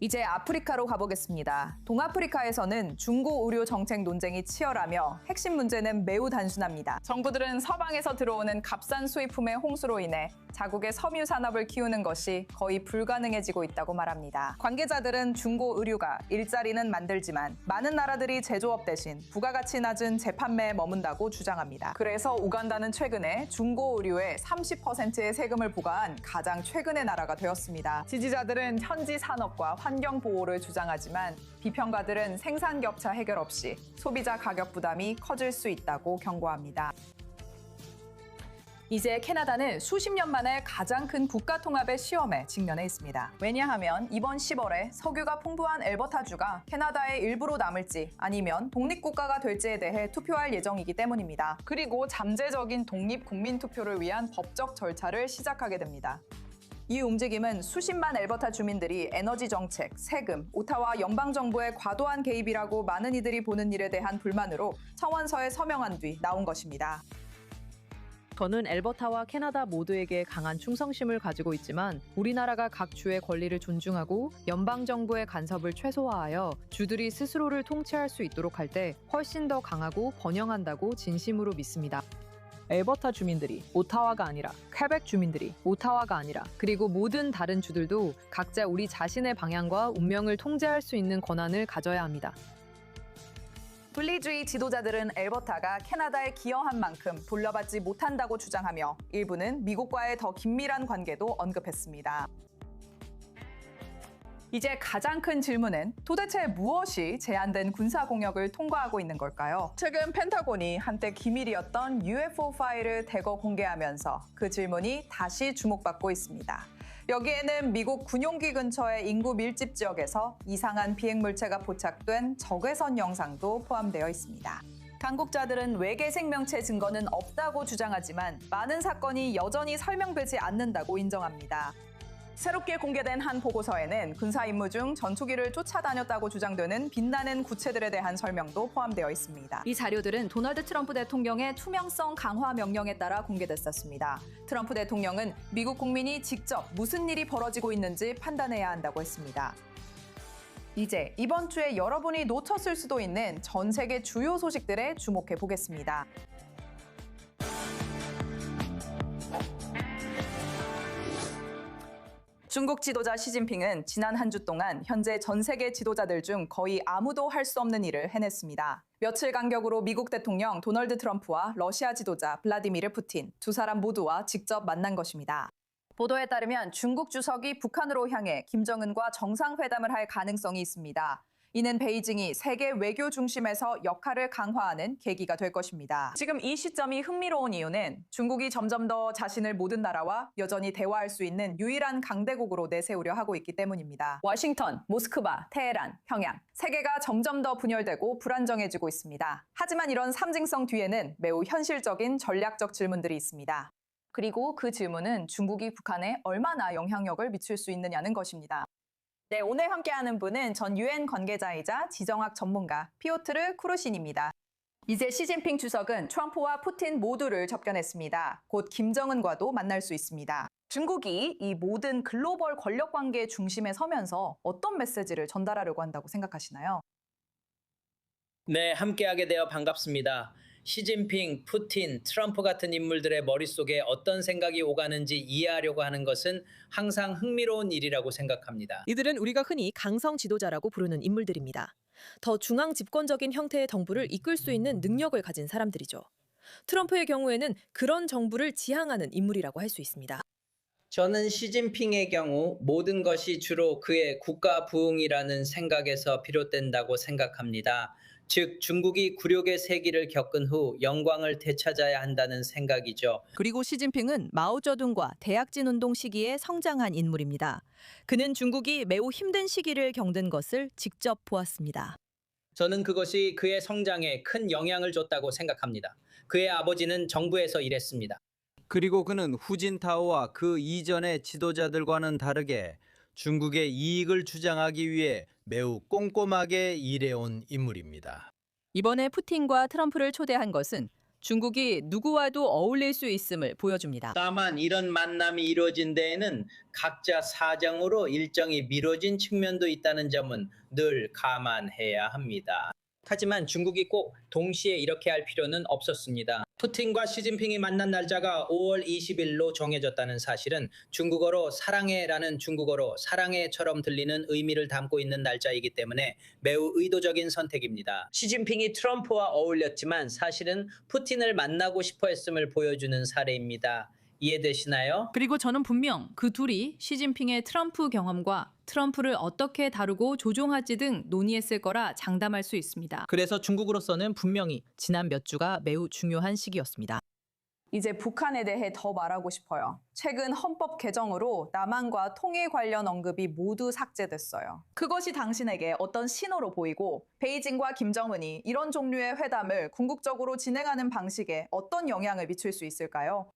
이제 아프리카로 가보겠습니다. 동아프리카에서는 중고 의료 정책 논쟁이 치열하며 핵심 문제는 매우 단순합니다. 정부들은 서방에서 들어오는 값싼 수입품의 홍수로 인해 자국의 섬유 산업을 키우는 것이 거의 불가능해지고 있다고 말합니다. 관계자들은 중고 의류가 일자리는 만들지만 많은 나라들이 제조업 대신 부가가치 낮은 재판매에 머문다고 주장합니다. 그래서 우간다는 최근에 중고 의류에 30%의 세금을 부과한 가장 최근의 나라가 되었습니다. 지지자들은 현지 산업과 환경 보호를 주장하지만 비평가들은 생산 격차 해결 없이 소비자 가격 부담이 커질 수 있다고 경고합니다. 이제 캐나다는 수십 년 만에 가장 큰 국가 통합의 시험에 직면해 있습니다. 왜냐하면 이번 10월에 석유가 풍부한 엘버타주가 캐나다의 일부로 남을지 아니면 독립국가가 될지에 대해 투표할 예정이기 때문입니다. 그리고 잠재적인 독립 국민 투표를 위한 법적 절차를 시작하게 됩니다. 이 움직임은 수십만 엘버타 주민들이 에너지 정책, 세금, 오타와 연방정부의 과도한 개입이라고 많은 이들이 보는 일에 대한 불만으로 청원서에 서명한 뒤 나온 것입니다. 저는 엘버타와 캐나다 모두에게 강한 충성심을 가지고 있지만 우리나라가 각 주의 권리를 존중하고 연방정부의 간섭을 최소화하여 주들이 스스로를 통치할 수 있도록 할 때 훨씬 더 강하고 번영한다고 진심으로 믿습니다. 엘버타 주민들이 오타와가 아니라 퀘벡 주민들이 오타와가 아니라 그리고 모든 다른 주들도 각자 우리 자신의 방향과 운명을 통제할 수 있는 권한을 가져야 합니다. 분리주의 지도자들은 엘버타가 캐나다에 기여한 만큼 돌려받지 못한다고 주장하며 일부는 미국과의 더 긴밀한 관계도 언급했습니다. 이제 가장 큰 질문은 도대체 무엇이 제한된 군사 공역을 통과하고 있는 걸까요? 최근 펜타곤이 한때 기밀이었던 UFO 파일을 대거 공개하면서 그 질문이 다시 주목받고 있습니다. 여기에는 미국 군용기 근처의 인구 밀집 지역에서 이상한 비행물체가 포착된 적외선 영상도 포함되어 있습니다. 당국자들은 외계 생명체 증거는 없다고 주장하지만 많은 사건이 여전히 설명되지 않는다고 인정합니다. 새롭게 공개된 한 보고서에는 군사 임무 중 전투기를 쫓아다녔다고 주장되는 빛나는 구체들에 대한 설명도 포함되어 있습니다. 이 자료들은 도널드 트럼프 대통령의 투명성 강화 명령에 따라 공개됐었습니다. 트럼프 대통령은 미국 국민이 직접 무슨 일이 벌어지고 있는지 판단해야 한다고 했습니다. 이제 이번 주에 여러분이 놓쳤을 수도 있는 전 세계 주요 소식들에 주목해 보겠습니다. 중국 지도자 시진핑은 지난 한 주 동안 현재 전 세계 지도자들 중 거의 아무도 할 수 없는 일을 해냈습니다. 며칠 간격으로 미국 대통령 도널드 트럼프와 러시아 지도자 블라디미르 푸틴 두 사람 모두와 직접 만난 것입니다. 보도에 따르면 중국 주석이 북한으로 향해 김정은과 정상회담을 할 가능성이 있습니다. 이는 베이징이 세계 외교 중심에서 역할을 강화하는 계기가 될 것입니다. 지금 이 시점이 흥미로운 이유는 중국이 점점 더 자신을 모든 나라와 여전히 대화할 수 있는 유일한 강대국으로 내세우려 하고 있기 때문입니다. 워싱턴, 모스크바, 테헤란, 평양, 세계가 점점 더 분열되고 불안정해지고 있습니다. 하지만 이런 상징성 뒤에는 매우 현실적인 전략적 질문들이 있습니다. 그리고 그 질문은 중국이 북한에 얼마나 영향력을 미칠 수 있느냐는 것입니다. 네, 오늘 함께하는 분은 전 UN 관계자이자 지정학 전문가 피오트르 쿠르신입니다. 이제 시진핑 주석은 트럼프와 푸틴 모두를 접견했습니다. 곧 김정은과도 만날 수 있습니다. 중국이 이 모든 글로벌 권력 관계의 중심에 서면서 어떤 메시지를 전달하려고 한다고 생각하시나요? 네, 함께하게 되어 반갑습니다. 시진핑, 푸틴, 트럼프 같은 인물들의 머릿속에 어떤 생각이 오가는지 이해하려고 하는 것은 항상 흥미로운 일이라고 생각합니다. 이들은 우리가 흔히 강성 지도자라고 부르는 인물들입니다. 더 중앙 집권적인 형태의 정부를 이끌 수 있는 능력을 가진 사람들이죠. 트럼프의 경우에는 그런 정부를 지향하는 인물이라고 할 수 있습니다. 저는 시진핑의 경우 모든 것이 주로 그의 국가 부흥이라는 생각에서 비롯된다고 생각합니다. 즉 중국이 굴욕의 세기를 겪은 후 영광을 되찾아야 한다는 생각이죠. 그리고 시진핑은 마오쩌둥과 대약진 운동 시기에 성장한 인물입니다. 그는 중국이 매우 힘든 시기를 겪는 것을 직접 보았습니다. 저는 그것이 그의 성장에 큰 영향을 줬다고 생각합니다. 그의 아버지는 정부에서 일했습니다. 그리고 그는 후진타오와 그 이전의 지도자들과는 다르게 중국의 이익을 주장하기 위해 매우 꼼꼼하게 일해온 인물입니다. 이번에 푸틴과 트럼프를 초대한 것은 중국이 누구와도 어울릴 수 있음을 보여줍니다. 다만 이런 만남이 이루어진 데에는 각자 사정으로 일정이 미뤄진 측면도 있다는 점은 늘 감안해야 합니다. 하지만 중국이 꼭 동시에 이렇게 할 필요는 없었습니다. 푸틴과 시진핑이 만난 날짜가 5월 20일로 정해졌다는 사실은 중국어로 사랑해라는 중국어로 사랑해처럼 들리는 의미를 담고 있는 날짜이기 때문에 매우 의도적인 선택입니다. 시진핑이 트럼프와 어울렸지만 사실은 푸틴을 만나고 싶어 했음을 보여주는 사례입니다. 이해되시나요? 그리고 저는 분명 그 둘이 시진핑의 트럼프 경험과 트럼프를 어떻게 다루고 조종할지 등 논의했을 거라 장담할 수 있습니다. 그래서 중국으로서는 분명히 지난 몇 주가 매우 중요한 시기였습니다. 이제 북한에 대해 더 말하고 싶어요. 최근 헌법 개정으로 남한과 통일 관련 언급이 모두 삭제됐어요. 그것이 당신에게 어떤 신호로 보이고 베이징과 김정은이 이런 종류의 회담을 궁극적으로 진행하는 방식에 어떤 영향을 미칠 수 있을까요?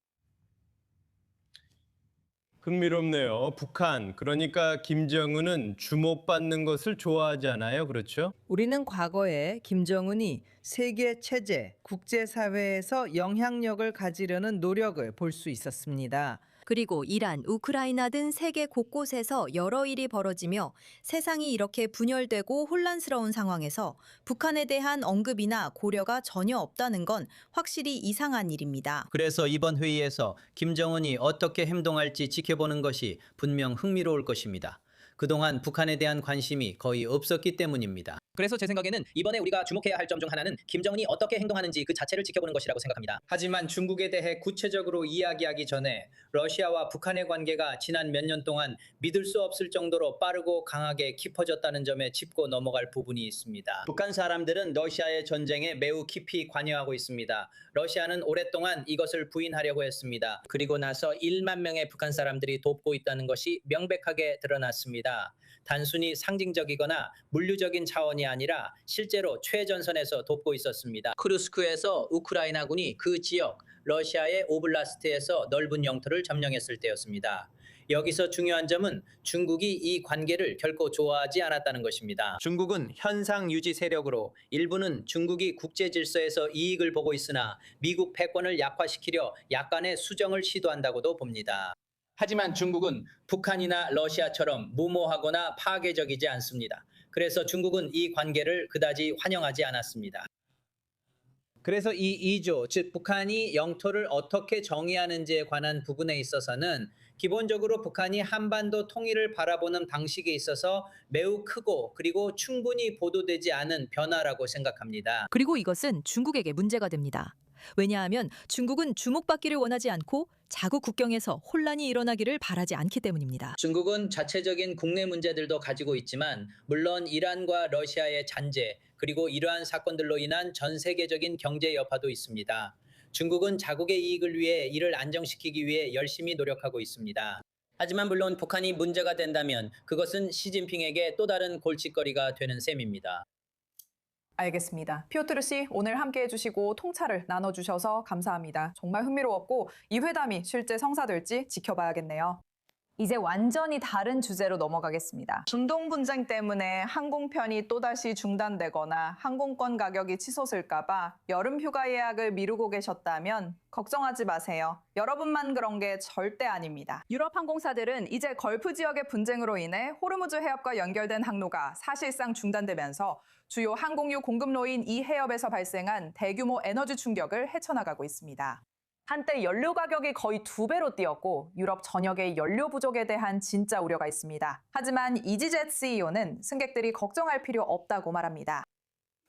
흥미롭네요. 북한, 그러니까 김정은은 주목받는 것을 좋아하잖아요. 그렇죠? 우리는 과거에 김정은이 세계 체제, 국제사회에서 영향력을 가지려는 노력을 볼 수 있었습니다. 그리고 이란, 우크라이나 등 세계 곳곳에서 여러 일이 벌어지며 세상이 이렇게 분열되고 혼란스러운 상황에서 북한에 대한 언급이나 고려가 전혀 없다는 건 확실히 이상한 일입니다. 그래서 이번 회의에서 김정은이 어떻게 행동할지 지켜보는 것이 분명 흥미로울 것입니다. 그동안 북한에 대한 관심이 거의 없었기 때문입니다. 그래서 제 생각에는 이번에 우리가 주목해야 할 점 중 하나는 김정은이 어떻게 행동하는지 그 자체를 지켜보는 것이라고 생각합니다. 하지만 중국에 대해 구체적으로 이야기하기 전에 러시아와 북한의 관계가 지난 몇 년 동안 믿을 수 없을 정도로 빠르고 강하게 깊어졌다는 점에 짚고 넘어갈 부분이 있습니다. 북한 사람들은 러시아의 전쟁에 매우 깊이 관여하고 있습니다. 러시아는 오랫동안 이것을 부인하려고 했습니다. 그리고 나서 1만 명의 북한 사람들이 돕고 있다는 것이 명백하게 드러났습니다. 단순히 상징적이거나 물리적인 차원이 아니라 실제로 최전선에서 돕고 있었습니다. 크루스크에서 우크라이나군이 그 지역 러시아의 오블라스트에서 넓은 영토를 점령했을 때였습니다. 여기서 중요한 점은 중국이 이 관계를 결코 좋아하지 않았다는 것입니다. 중국은 현상 유지 세력으로 일부는 중국이 국제 질서에서 이익을 보고 있으나 미국 패권을 약화시키려 약간의 수정을 시도한다고도 봅니다. 하지만 중국은 북한이나 러시아처럼 무모하거나 파괴적이지 않습니다. 그래서 중국은 이 관계를 그다지 환영하지 않았습니다. 그래서 이 2조, 즉 북한이 영토를 어떻게 정의하는지에 관한 부분에 있어서는 기본적으로 북한이 한반도 통일을 바라보는 방식에 있어서 매우 크고 그리고 충분히 보도되지 않은 변화라고 생각합니다. 그리고 이것은 중국에게 문제가 됩니다. 왜냐하면 중국은 주목받기를 원하지 않고 자국 국경에서 혼란이 일어나기를 바라지 않기 때문입니다. 중국은 자체적인 국내 문제들도 가지고 있지만 물론 이란과 러시아의 잔재 그리고 이러한 사건들로 인한 전 세계적인 경제 여파도 있습니다. 중국은 자국의 이익을 위해 이를 안정시키기 위해 열심히 노력하고 있습니다. 하지만 물론 북한이 문제가 된다면 그것은 시진핑에게 또 다른 골칫거리가 되는 셈입니다. 알겠습니다. 피오트르 씨, 오늘 함께해 주시고 통찰을 나눠주셔서 감사합니다. 정말 흥미로웠고 이 회담이 실제 성사될지 지켜봐야겠네요. 이제 완전히 다른 주제로 넘어가겠습니다. 중동 분쟁 때문에 항공편이 또다시 중단되거나 항공권 가격이 치솟을까 봐 여름 휴가 예약을 미루고 계셨다면 걱정하지 마세요. 여러분만 그런 게 절대 아닙니다. 유럽 항공사들은 이제 걸프 지역의 분쟁으로 인해 호르무즈 해협과 연결된 항로가 사실상 중단되면서 주요 항공유 공급로인 이 해협에서 발생한 대규모 에너지 충격을 헤쳐나가고 있습니다. 한때 연료 가격이 거의 2배로 뛰었고 유럽 전역의 연료 부족에 대한 진짜 우려가 있습니다. 하지만 이지젯 CEO는 승객들이 걱정할 필요 없다고 말합니다.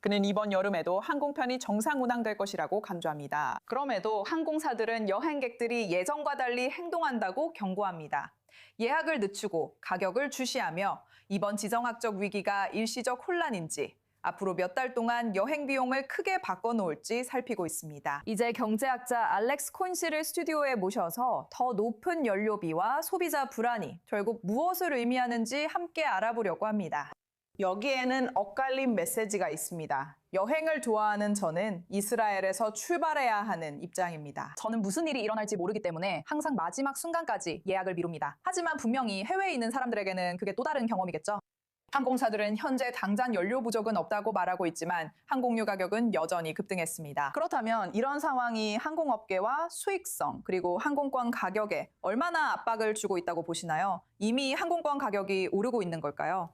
그는 이번 여름에도 항공편이 정상 운항될 것이라고 강조합니다. 그럼에도 항공사들은 여행객들이 예전과 달리 행동한다고 경고합니다. 예약을 늦추고 가격을 주시하며 이번 지정학적 위기가 일시적 혼란인지 앞으로 몇 달 동안 여행 비용을 크게 바꿔놓을지 살피고 있습니다. 이제 경제학자 알렉스 콘 씨를 스튜디오에 모셔서 더 높은 연료비와 소비자 불안이 결국 무엇을 의미하는지 함께 알아보려고 합니다. 여기에는 엇갈린 메시지가 있습니다. 여행을 좋아하는 저는 이스라엘에서 출발해야 하는 입장입니다. 저는 무슨 일이 일어날지 모르기 때문에 항상 마지막 순간까지 예약을 미룹니다. 하지만 분명히 해외에 있는 사람들에게는 그게 또 다른 경험이겠죠. 항공사들은 현재 당장 연료 부족은 없다고 말하고 있지만 항공유 가격은 여전히 급등했습니다. 그렇다면 이런 상황이 항공업계와 수익성 그리고 항공권 가격에 얼마나 압박을 주고 있다고 보시나요? 이미 항공권 가격이 오르고 있는 걸까요?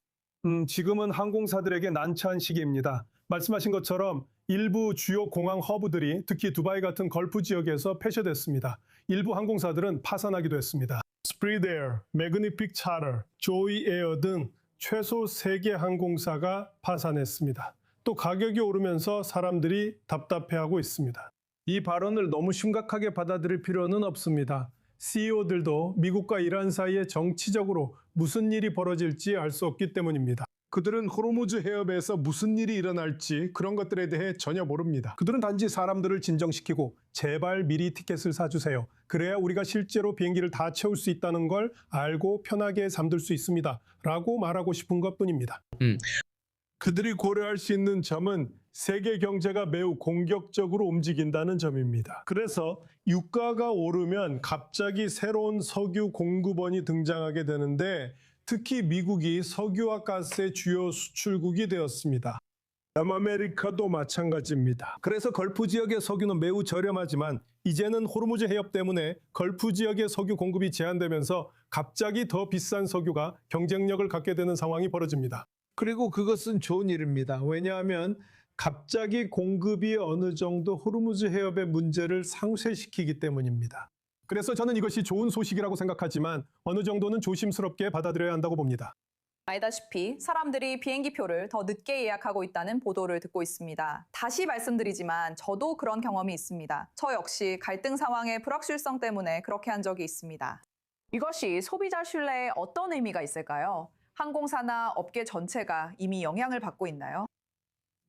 지금은 항공사들에게 난처한 시기입니다. 말씀하신 것처럼 일부 주요 공항 허브들이 특히 두바이 같은 걸프 지역에서 폐쇄됐습니다. 일부 항공사들은 파산하기도 했습니다. 스프리드 에어, 매그니픽 차터, 조이 에어 등 최소 3개 항공사가 파산했습니다. 또 가격이 오르면서 사람들이 답답해하고 있습니다. 이 발언을 너무 심각하게 받아들일 필요는 없습니다. CEO들도 미국과 이란 사이에 정치적으로 무슨 일이 벌어질지 알 수 없기 때문입니다. 그들은 호르무즈 해협에서 무슨 일이 일어날지 그런 것들에 대해 전혀 모릅니다. 그들은 단지 사람들을 진정시키고 제발 미리 티켓을 사주세요. 그래야 우리가 실제로 비행기를 다 채울 수 있다는 걸 알고 편하게 잠들 수 있습니다. 라고 말하고 싶은 것뿐입니다. 그들이 고려할 수 있는 점은 세계 경제가 매우 공격적으로 움직인다는 점입니다. 그래서 유가가 오르면 갑자기 새로운 석유 공급원이 등장하게 되는데 특히 미국이 석유와 가스의 주요 수출국이 되었습니다. 남아메리카도 마찬가지입니다. 그래서 걸프 지역의 석유는 매우 저렴하지만 이제는 호르무즈 해협 때문에 걸프 지역의 석유 공급이 제한되면서 갑자기 더 비싼 석유가 경쟁력을 갖게 되는 상황이 벌어집니다. 그리고 그것은 좋은 일입니다. 왜냐하면 갑자기 공급이 어느 정도 호르무즈 해협의 문제를 상쇄시키기 때문입니다. 그래서 저는 이것이 좋은 소식이라고 생각하지만 어느 정도는 조심스럽게 받아들여야 한다고 봅니다. 알다시피 사람들이 비행기표를 더 늦게 예약하고 있다는 보도를 듣고 있습니다. 다시 말씀드리지만 저도 그런 경험이 있습니다. 저 역시 갈등 상황의 불확실성 때문에 그렇게 한 적이 있습니다. 이것이 소비자 신뢰에 어떤 의미가 있을까요? 항공사나 업계 전체가 이미 영향을 받고 있나요?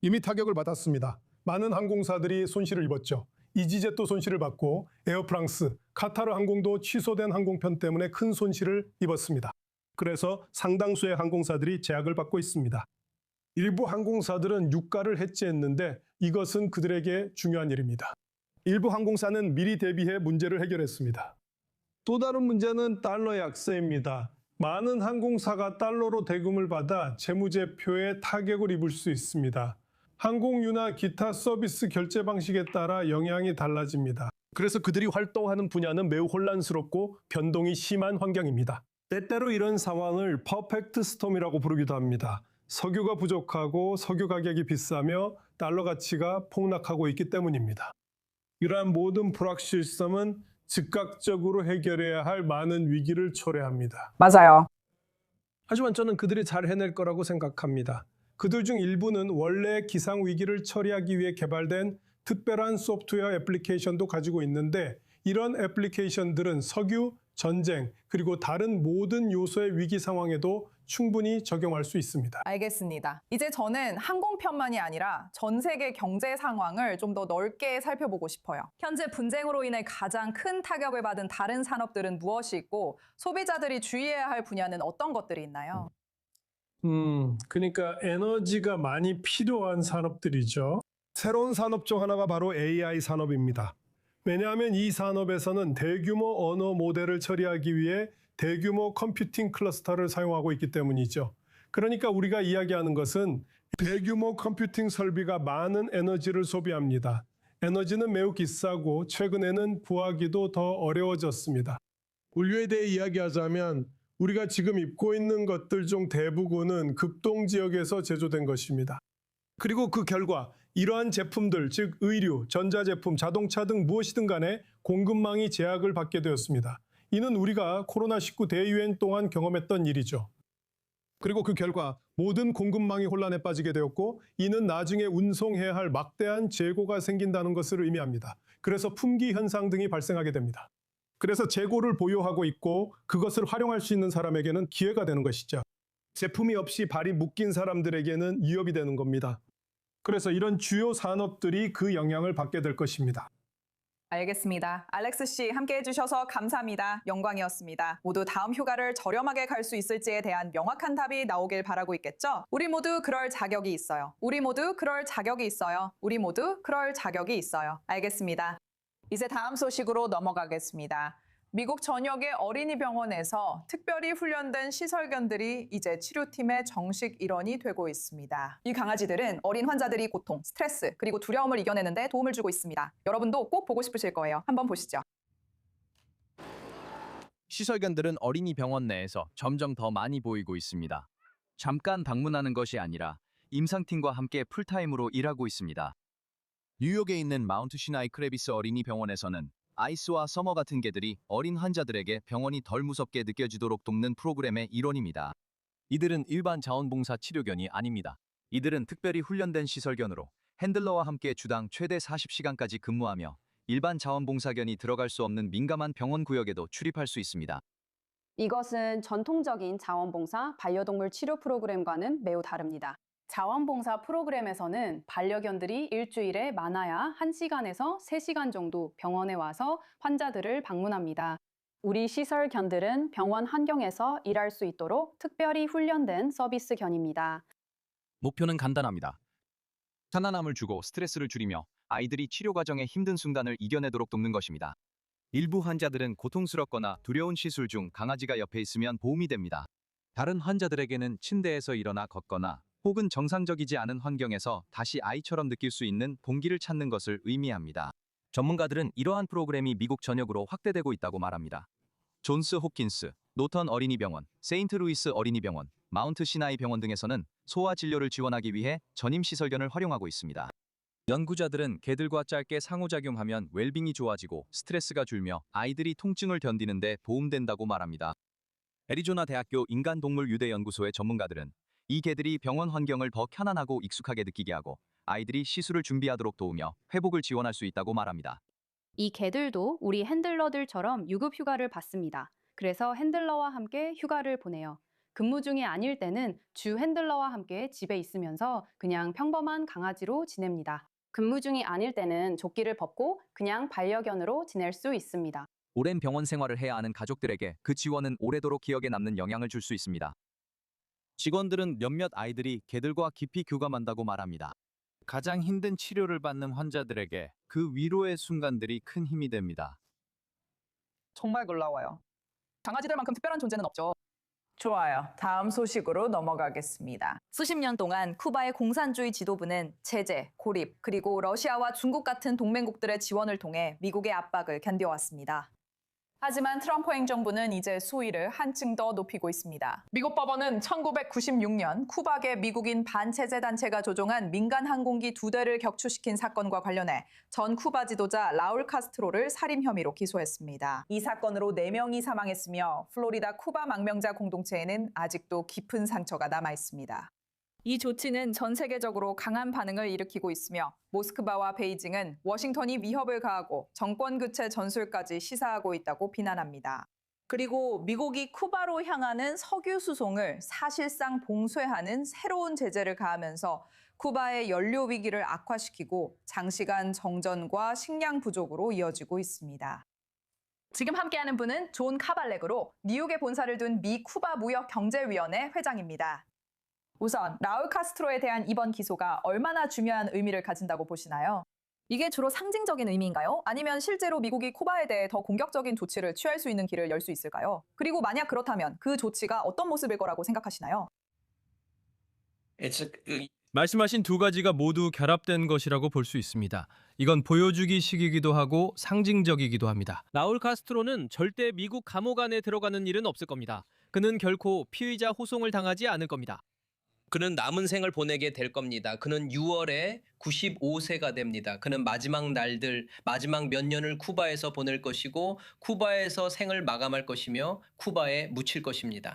이미 타격을 받았습니다. 많은 항공사들이 손실을 입었죠. 이지젯도 손실을 받고 에어프랑스, 카타르 항공도 취소된 항공편 때문에 큰 손실을 입었습니다. 그래서 상당수의 항공사들이 제약을 받고 있습니다. 일부 항공사들은 유가를 해지했는데 이것은 그들에게 중요한 일입니다. 일부 항공사는 미리 대비해 문제를 해결했습니다. 또 다른 문제는 달러 약세입니다. 많은 항공사가 달러로 대금을 받아 재무제표에 타격을 입을 수 있습니다. 항공유나 기타 서비스 결제 방식에 따라 영향이 달라집니다. 그래서 그들이 활동하는 분야는 매우 혼란스럽고 변동이 심한 환경입니다. 때때로 이런 상황을 퍼펙트 스톰이라고 부르기도 합니다. 석유가 부족하고 석유 가격이 비싸며 달러 가치가 폭락하고 있기 때문입니다. 이러한 모든 불확실성은 즉각적으로 해결해야 할 많은 위기를 초래합니다. 맞아요. 하지만 저는 그들이 잘 해낼 거라고 생각합니다. 그들 중 일부는 원래 기상 위기를 처리하기 위해 개발된 특별한 소프트웨어 애플리케이션도 가지고 있는데 이런 애플리케이션들은 석유, 전쟁, 그리고 다른 모든 요소의 위기 상황에도 충분히 적용할 수 있습니다. 알겠습니다. 이제 저는 항공편만이 아니라 전 세계 경제 상황을 좀 더 넓게 살펴보고 싶어요. 현재 분쟁으로 인해 가장 큰 타격을 받은 다른 산업들은 무엇이 있고 소비자들이 주의해야 할 분야는 어떤 것들이 있나요? 그러니까 에너지가 많이 필요한 산업들이죠. 새로운 산업 중 하나가 바로 AI 산업입니다. 왜냐하면 이 산업에서는 대규모 언어 모델을 처리하기 위해 대규모 컴퓨팅 클러스터를 사용하고 있기 때문이죠. 그러니까 우리가 이야기하는 것은 대규모 컴퓨팅 설비가 많은 에너지를 소비합니다. 에너지는 매우 비싸고 최근에는 구하기도 더 어려워졌습니다. 물류에 대해 이야기하자면 우리가 지금 입고 있는 것들 중 대부분은 극동 지역에서 제조된 것입니다. 그리고 그 결과 이러한 제품들, 즉 의류, 전자제품, 자동차 등 무엇이든 간에 공급망이 제약을 받게 되었습니다. 이는 우리가 코로나19 대유행 동안 경험했던 일이죠. 그리고 그 결과 모든 공급망이 혼란에 빠지게 되었고 이는 나중에 운송해야 할 막대한 재고가 생긴다는 것을 의미합니다. 그래서 품귀 현상 등이 발생하게 됩니다. 그래서 재고를 보유하고 있고 그것을 활용할 수 있는 사람에게는 기회가 되는 것이죠. 제품이 없이 발이 묶인 사람들에게는 위협이 되는 겁니다. 그래서 이런 주요 산업들이 그 영향을 받게 될 것입니다. 알겠습니다. 알렉스 씨 함께 해주셔서 감사합니다. 영광이었습니다. 모두 다음 휴가를 저렴하게 갈 수 있을지에 대한 명확한 답이 나오길 바라고 있겠죠? 우리 모두 그럴 자격이 있어요. 우리 모두 그럴 자격이 있어요. 우리 모두 그럴 자격이 있어요. 알겠습니다. 이제 다음 소식으로 넘어가겠습니다. 미국 전역의 어린이 병원에서 특별히 훈련된 시설견들이 이제 치료팀의 정식 일원이 되고 있습니다. 이 강아지들은 어린 환자들이 고통, 스트레스, 그리고 두려움을 이겨내는 데 도움을 주고 있습니다. 여러분도 꼭 보고 싶으실 거예요. 한번 보시죠. 시설견들은 어린이 병원 내에서 점점 더 많이 보이고 있습니다. 잠깐 방문하는 것이 아니라 임상팀과 함께 풀타임으로 일하고 있습니다. 뉴욕에 있는 마운트 시나이 크레비스 어린이 병원에서는 아이스와 서머 같은 개들이 어린 환자들에게 병원이 덜 무섭게 느껴지도록 돕는 프로그램의 일원입니다. 이들은 일반 자원봉사 치료견이 아닙니다. 이들은 특별히 훈련된 시설견으로 핸들러와 함께 주당 최대 40시간까지 근무하며 일반 자원봉사견이 들어갈 수 없는 민감한 병원 구역에도 출입할 수 있습니다. 이것은 전통적인 자원봉사 반려동물 치료 프로그램과는 매우 다릅니다. 자원봉사 프로그램에서는 반려견들이 일주일에 많아야 1시간에서 3시간 정도 병원에 와서 환자들을 방문합니다. 우리 시설견들은 병원 환경에서 일할 수 있도록 특별히 훈련된 서비스견입니다. 목표는 간단합니다. 편안함을 주고 스트레스를 줄이며 아이들이 치료 과정의 힘든 순간을 이겨내도록 돕는 것입니다. 일부 환자들은 고통스럽거나 두려운 시술 중 강아지가 옆에 있으면 도움이 됩니다. 다른 환자들에게는 침대에서 일어나 걷거나 혹은 정상적이지 않은 환경에서 다시 아이처럼 느낄 수 있는 동기를 찾는 것을 의미합니다. 전문가들은 이러한 프로그램이 미국 전역으로 확대되고 있다고 말합니다. 존스 홉킨스, 노턴 어린이병원, 세인트루이스 어린이병원, 마운트 시나이 병원 등에서는 소아 진료를 지원하기 위해 전임시설견을 활용하고 있습니다. 연구자들은 개들과 짧게 상호작용하면 웰빙이 좋아지고 스트레스가 줄며 아이들이 통증을 견디는 데 도움된다고 말합니다. 애리조나 대학교 인간동물유대연구소의 전문가들은 이 개들이 병원 환경을 더 편안하고 익숙하게 느끼게 하고 아이들이 시술을 준비하도록 도우며 회복을 지원할 수 있다고 말합니다. 이 개들도 우리 핸들러들처럼 유급 휴가를 받습니다. 그래서 핸들러와 함께 휴가를 보내요. 근무 중이 아닐 때는 주 핸들러와 함께 집에 있으면서 그냥 평범한 강아지로 지냅니다. 근무 중이 아닐 때는 조끼를 벗고 그냥 반려견으로 지낼 수 있습니다. 오랜 병원 생활을 해야 하는 가족들에게 그 지원은 오래도록 기억에 남는 영향을 줄 수 있습니다. 직원들은 몇몇 아이들이 개들과 깊이 교감한다고 말합니다. 가장 힘든 치료를 받는 환자들에게 그 위로의 순간들이 큰 힘이 됩니다. 정말 놀라워요. 강아지들만큼 특별한 존재는 없죠. 좋아요. 다음 소식으로 넘어가겠습니다. 수십 년 동안 쿠바의 공산주의 지도부는 제재, 고립, 그리고 러시아와 중국 같은 동맹국들의 지원을 통해 미국의 압박을 견뎌왔습니다. 하지만 트럼프 행정부는 이제 수위를 한층 더 높이고 있습니다. 미국 법원은 1996년 쿠바계 미국인 반체제 단체가 조종한 민간 항공기 2대를 격추시킨 사건과 관련해 전 쿠바 지도자 라울 카스트로를 살인 혐의로 기소했습니다. 이 사건으로 4명이 사망했으며 플로리다 쿠바 망명자 공동체에는 아직도 깊은 상처가 남아 있습니다. 이 조치는 전 세계적으로 강한 반응을 일으키고 있으며 모스크바와 베이징은 워싱턴이 위협을 가하고 정권 교체 전술까지 시사하고 있다고 비난합니다. 그리고 미국이 쿠바로 향하는 석유 수송을 사실상 봉쇄하는 새로운 제재를 가하면서 쿠바의 연료 위기를 악화시키고 장시간 정전과 식량 부족으로 이어지고 있습니다. 지금 함께하는 분은 존 카발렉으로 뉴욕에 본사를 둔 미 쿠바 무역경제위원회 회장입니다. 우선 라울 카스트로에 대한 이번 기소가 얼마나 중요한 의미를 가진다고 보시나요? 이게 주로 상징적인 의미인가요? 아니면 실제로 미국이 쿠바에 대해 더 공격적인 조치를 취할 수 있는 길을 열 수 있을까요? 그리고 만약 그렇다면 그 조치가 어떤 모습일 거라고 생각하시나요? 말씀하신 두 가지가 모두 결합된 것이라고 볼 수 있습니다. 이건 보여주기식이기도 하고 상징적이기도 합니다. 라울 카스트로는 절대 미국 감옥 안에 들어가는 일은 없을 겁니다. 그는 결코 피의자 호송을 당하지 않을 겁니다. 그는 남은 생을 보내게 될 겁니다. 그는 6월에 95세가 됩니다. 그는 마지막 날들, 마지막 몇 년을 쿠바에서 보낼 것이고 쿠바에서 생을 마감할 것이며 쿠바에 묻힐 것입니다.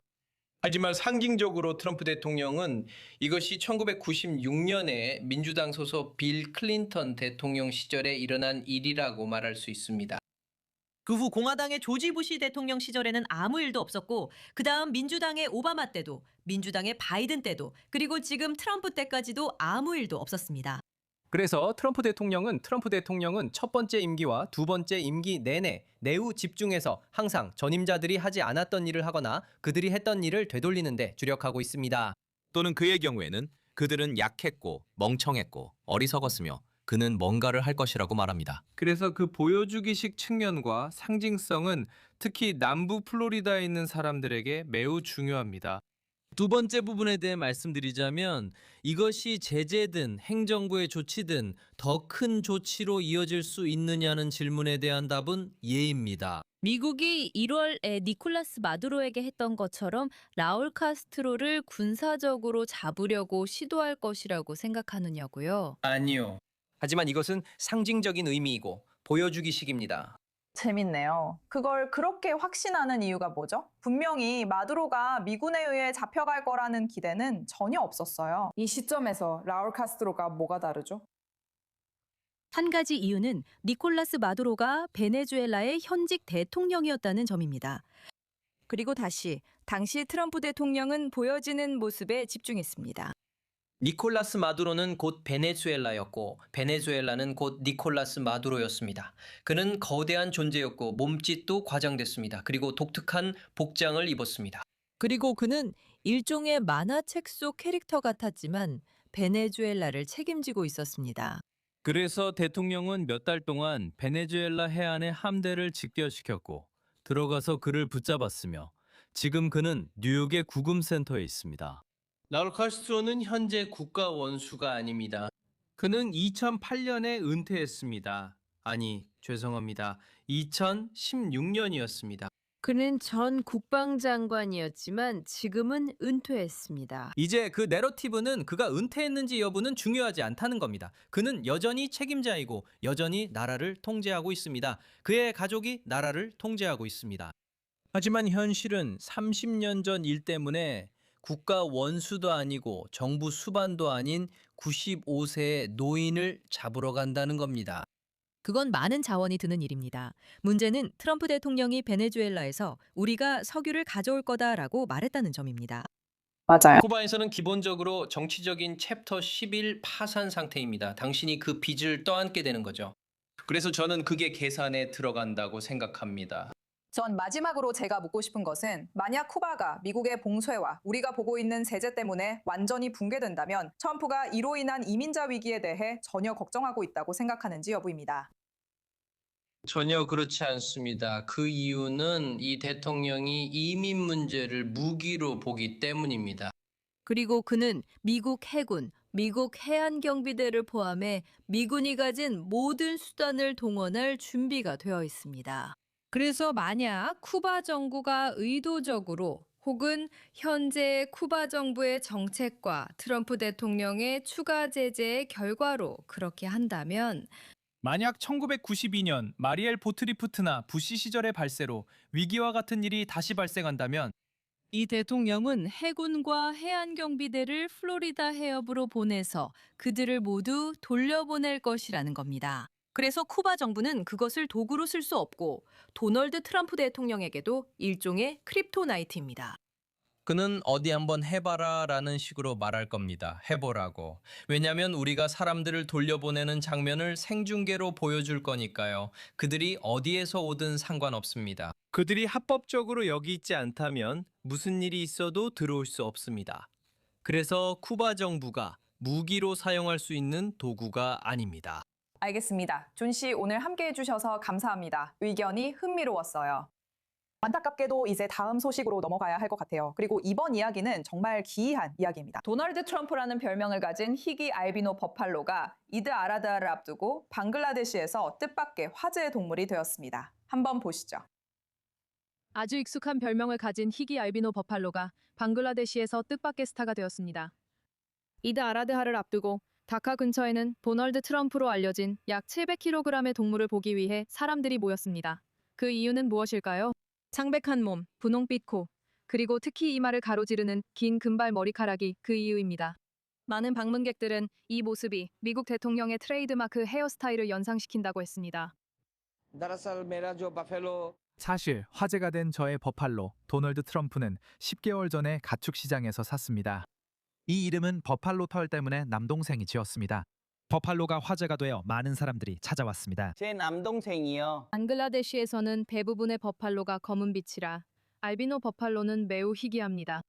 하지만 상징적으로 트럼프 대통령은 이것이 1996년에 민주당 소속 빌 클린턴 대통령 시절에 일어난 일이라고 말할 수 있습니다. 그 후 공화당의 조지 부시 대통령 시절에는 아무 일도 없었고 그 다음 민주당의 오바마 때도 민주당의 바이든 때도 그리고 지금 트럼프 때까지도 아무 일도 없었습니다. 그래서 트럼프 대통령은 첫 번째 임기와 두 번째 임기 내내 매우 집중해서 항상 전임자들이 하지 않았던 일을 하거나 그들이 했던 일을 되돌리는데 주력하고 있습니다. 또는 그의 경우에는 그들은 약했고 멍청했고 어리석었으며 그는 뭔가를 할 것이라고 말합니다. 그래서 그 보여주기식 측면과 상징성은 특히 남부 플로리다에 있는 사람들에게 매우 중요합니다. 두 번째 부분에 대해 말씀드리자면 이것이 제재든 행정부의 조치든 더 큰 조치로 이어질 수 있느냐는 질문에 대한 답은 예입니다. 미국이 1월에 니콜라스 마두로에게 했던 것처럼 라울 카스트로를 군사적으로 잡으려고 시도할 것이라고 생각하느냐고요? 아니요. 하지만 이것은 상징적인 의미이고 보여주기식입니다. 재밌네요. 그걸 그렇게 확신하는 이유가 뭐죠? 분명히 마두로가 미군에 의해 잡혀갈 거라는 기대는 전혀 없었어요. 이 시점에서 라울 카스트로가 뭐가 다르죠? 한 가지 이유는 니콜라스 마두로가 베네수엘라의 현직 대통령이었다는 점입니다. 그리고 다시 당시 트럼프 대통령은 보여지는 모습에 집중했습니다. 니콜라스 마두로는 곧 베네수엘라였고 베네수엘라는 곧 니콜라스 마두로였습니다. 그는 거대한 존재였고 몸짓도 과장됐습니다. 그리고 독특한 복장을 입었습니다. 그리고 그는 일종의 만화책 속 캐릭터 같았지만 베네수엘라를 책임지고 있었습니다. 그래서 대통령은 몇 달 동안 베네수엘라 해안에 함대를 직결시켰고 들어가서 그를 붙잡았으며 지금 그는 뉴욕의 구금센터에 있습니다. 라울 카스트로는 현재 국가 원수가 아닙니다. 그는 2008년에 은퇴했습니다. 아니, 죄송합니다. 2016년이었습니다. 그는 전 국방장관이었지만 지금은 은퇴했습니다. 이제 그 내러티브는 그가 은퇴했는지 여부는 중요하지 않다는 겁니다. 그는 여전히 책임자이고 여전히 나라를 통제하고 있습니다. 그의 가족이 나라를 통제하고 있습니다. 하지만 현실은 30년 전 일 때문에 국가 원수도 아니고 정부 수반도 아닌 95세의 노인을 잡으러 간다는 겁니다. 그건 많은 자원이 드는 일입니다. 문제는 트럼프 대통령이 베네수엘라에서 우리가 석유를 가져올 거다라고 말했다는 점입니다. 맞아요. 쿠바에서는 기본적으로 정치적인 챕터 11 파산 상태입니다. 당신이 그 빚을 떠안게 되는 거죠. 그래서 저는 그게 계산에 들어간다고 생각합니다. 전 마지막으로 제가 묻고 싶은 것은 만약 쿠바가 미국의 봉쇄와 우리가 보고 있는 제재 때문에 완전히 붕괴된다면 트럼프가 이로 인한 이민자 위기에 대해 전혀 걱정하고 있다고 생각하는지 여부입니다. 전혀 그렇지 않습니다. 그 이유는 이 대통령이 이민 문제를 무기로 보기 때문입니다. 그리고 그는 미국 해군, 미국 해안경비대를 포함해 미군이 가진 모든 수단을 동원할 준비가 되어 있습니다. 그래서 만약 쿠바 정부가 의도적으로 혹은 현재 쿠바 정부의 정책과 트럼프 대통령의 추가 제재의 결과로 그렇게 한다면 만약 1992년 마리엘 보트리프트나 부시 시절의 발세로 위기와 같은 일이 다시 발생한다면 이 대통령은 해군과 해안경비대를 플로리다 해협으로 보내서 그들을 모두 돌려보낼 것이라는 겁니다. 그래서 쿠바 정부는 그것을 도구로 쓸 수 없고 도널드 트럼프 대통령에게도 일종의 크립토나이트입니다. 그는 어디 한번 해봐라 라는 식으로 말할 겁니다. 해보라고. 왜냐하면 우리가 사람들을 돌려보내는 장면을 생중계로 보여줄 거니까요. 그들이 어디에서 오든 상관없습니다. 그들이 합법적으로 여기 있지 않다면 무슨 일이 있어도 들어올 수 없습니다. 그래서 쿠바 정부가 무기로 사용할 수 있는 도구가 아닙니다. 알겠습니다. 존 씨 오늘 함께 해주셔서 감사합니다. 의견이 흥미로웠어요. 안타깝게도 이제 다음 소식으로 넘어가야 할 것 같아요. 그리고 이번 이야기는 정말 기이한 이야기입니다. 도널드 트럼프라는 별명을 가진 희귀 알비노 버팔로가 이드 아라드아를 앞두고 방글라데시에서 뜻밖의 화제의 동물이 되었습니다. 한번 보시죠. 아주 익숙한 별명을 가진 희귀 알비노 버팔로가 방글라데시에서 뜻밖의 스타가 되었습니다. 이드 아라드하를 앞두고 다카 근처에는 도널드 트럼프로 알려진 약 700kg의 동물을 보기 위해 사람들이 모였습니다. 그 이유는 무엇일까요? 창백한 몸, 분홍빛 코, 그리고 특히 이마를 가로지르는 긴 금발 머리카락이 그 이유입니다. 많은 방문객들은 이 모습이 미국 대통령의 트레이드마크 헤어스타일을 연상시킨다고 했습니다. 사실 화제가 된 저의 버팔로 도널드 트럼프는 10개월 전에 가축 시장에서 샀습니다. 이 이름은 버팔로 털 때문에 남동생이 지었습니다. 버팔로가 화제가 되어 많은 사람들이 찾아왔습니다. 제 남동생이요. 방글라데시에서는 대부분의 버팔로가 검은빛이라 알비노 버팔로는 매우 희귀합니다.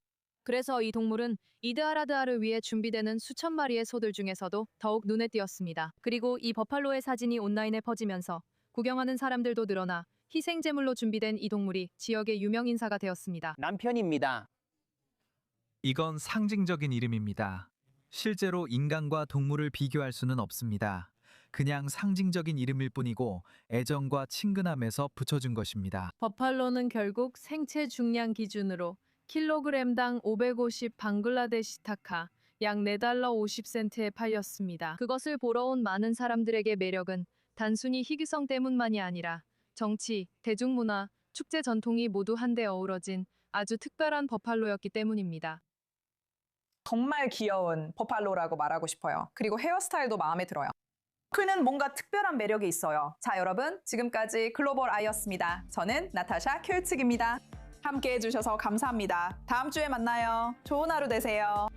그래서 이 동물은 이드 아라드아를 위해 준비되는 수천 마리의 소들 중에서도 더욱 눈에 띄었습니다. 그리고 이 버팔로의 사진이 온라인에 퍼지면서 구경하는 사람들도 늘어나 희생제물로 준비된 이 동물이 지역의 유명 인사가 되었습니다. 남편입니다. 이건 상징적인 이름입니다. 실제로 인간과 동물을 비교할 수는 없습니다. 그냥 상징적인 이름일 뿐이고 애정과 친근함에서 붙여준 것입니다. 버팔로는 결국 생체 중량 기준으로 킬로그램당 550 방글라데시 타카, 약 4달러 50센트에 팔렸습니다. 그것을 보러 온 많은 사람들에게 매력은 단순히 희귀성 때문만이 아니라 정치, 대중문화, 축제 전통이 모두 한데 어우러진 아주 특별한 버팔로였기 때문입니다. 정말 귀여운 버팔로라고 말하고 싶어요. 그리고 헤어스타일도 마음에 들어요. 그는 뭔가 특별한 매력이 있어요. 자, 여러분, 지금까지 글로벌 아이였습니다. 저는 나타샤 큐츠입니다. 함께 해주셔서 감사합니다. 다음 주에 만나요. 좋은 하루 되세요.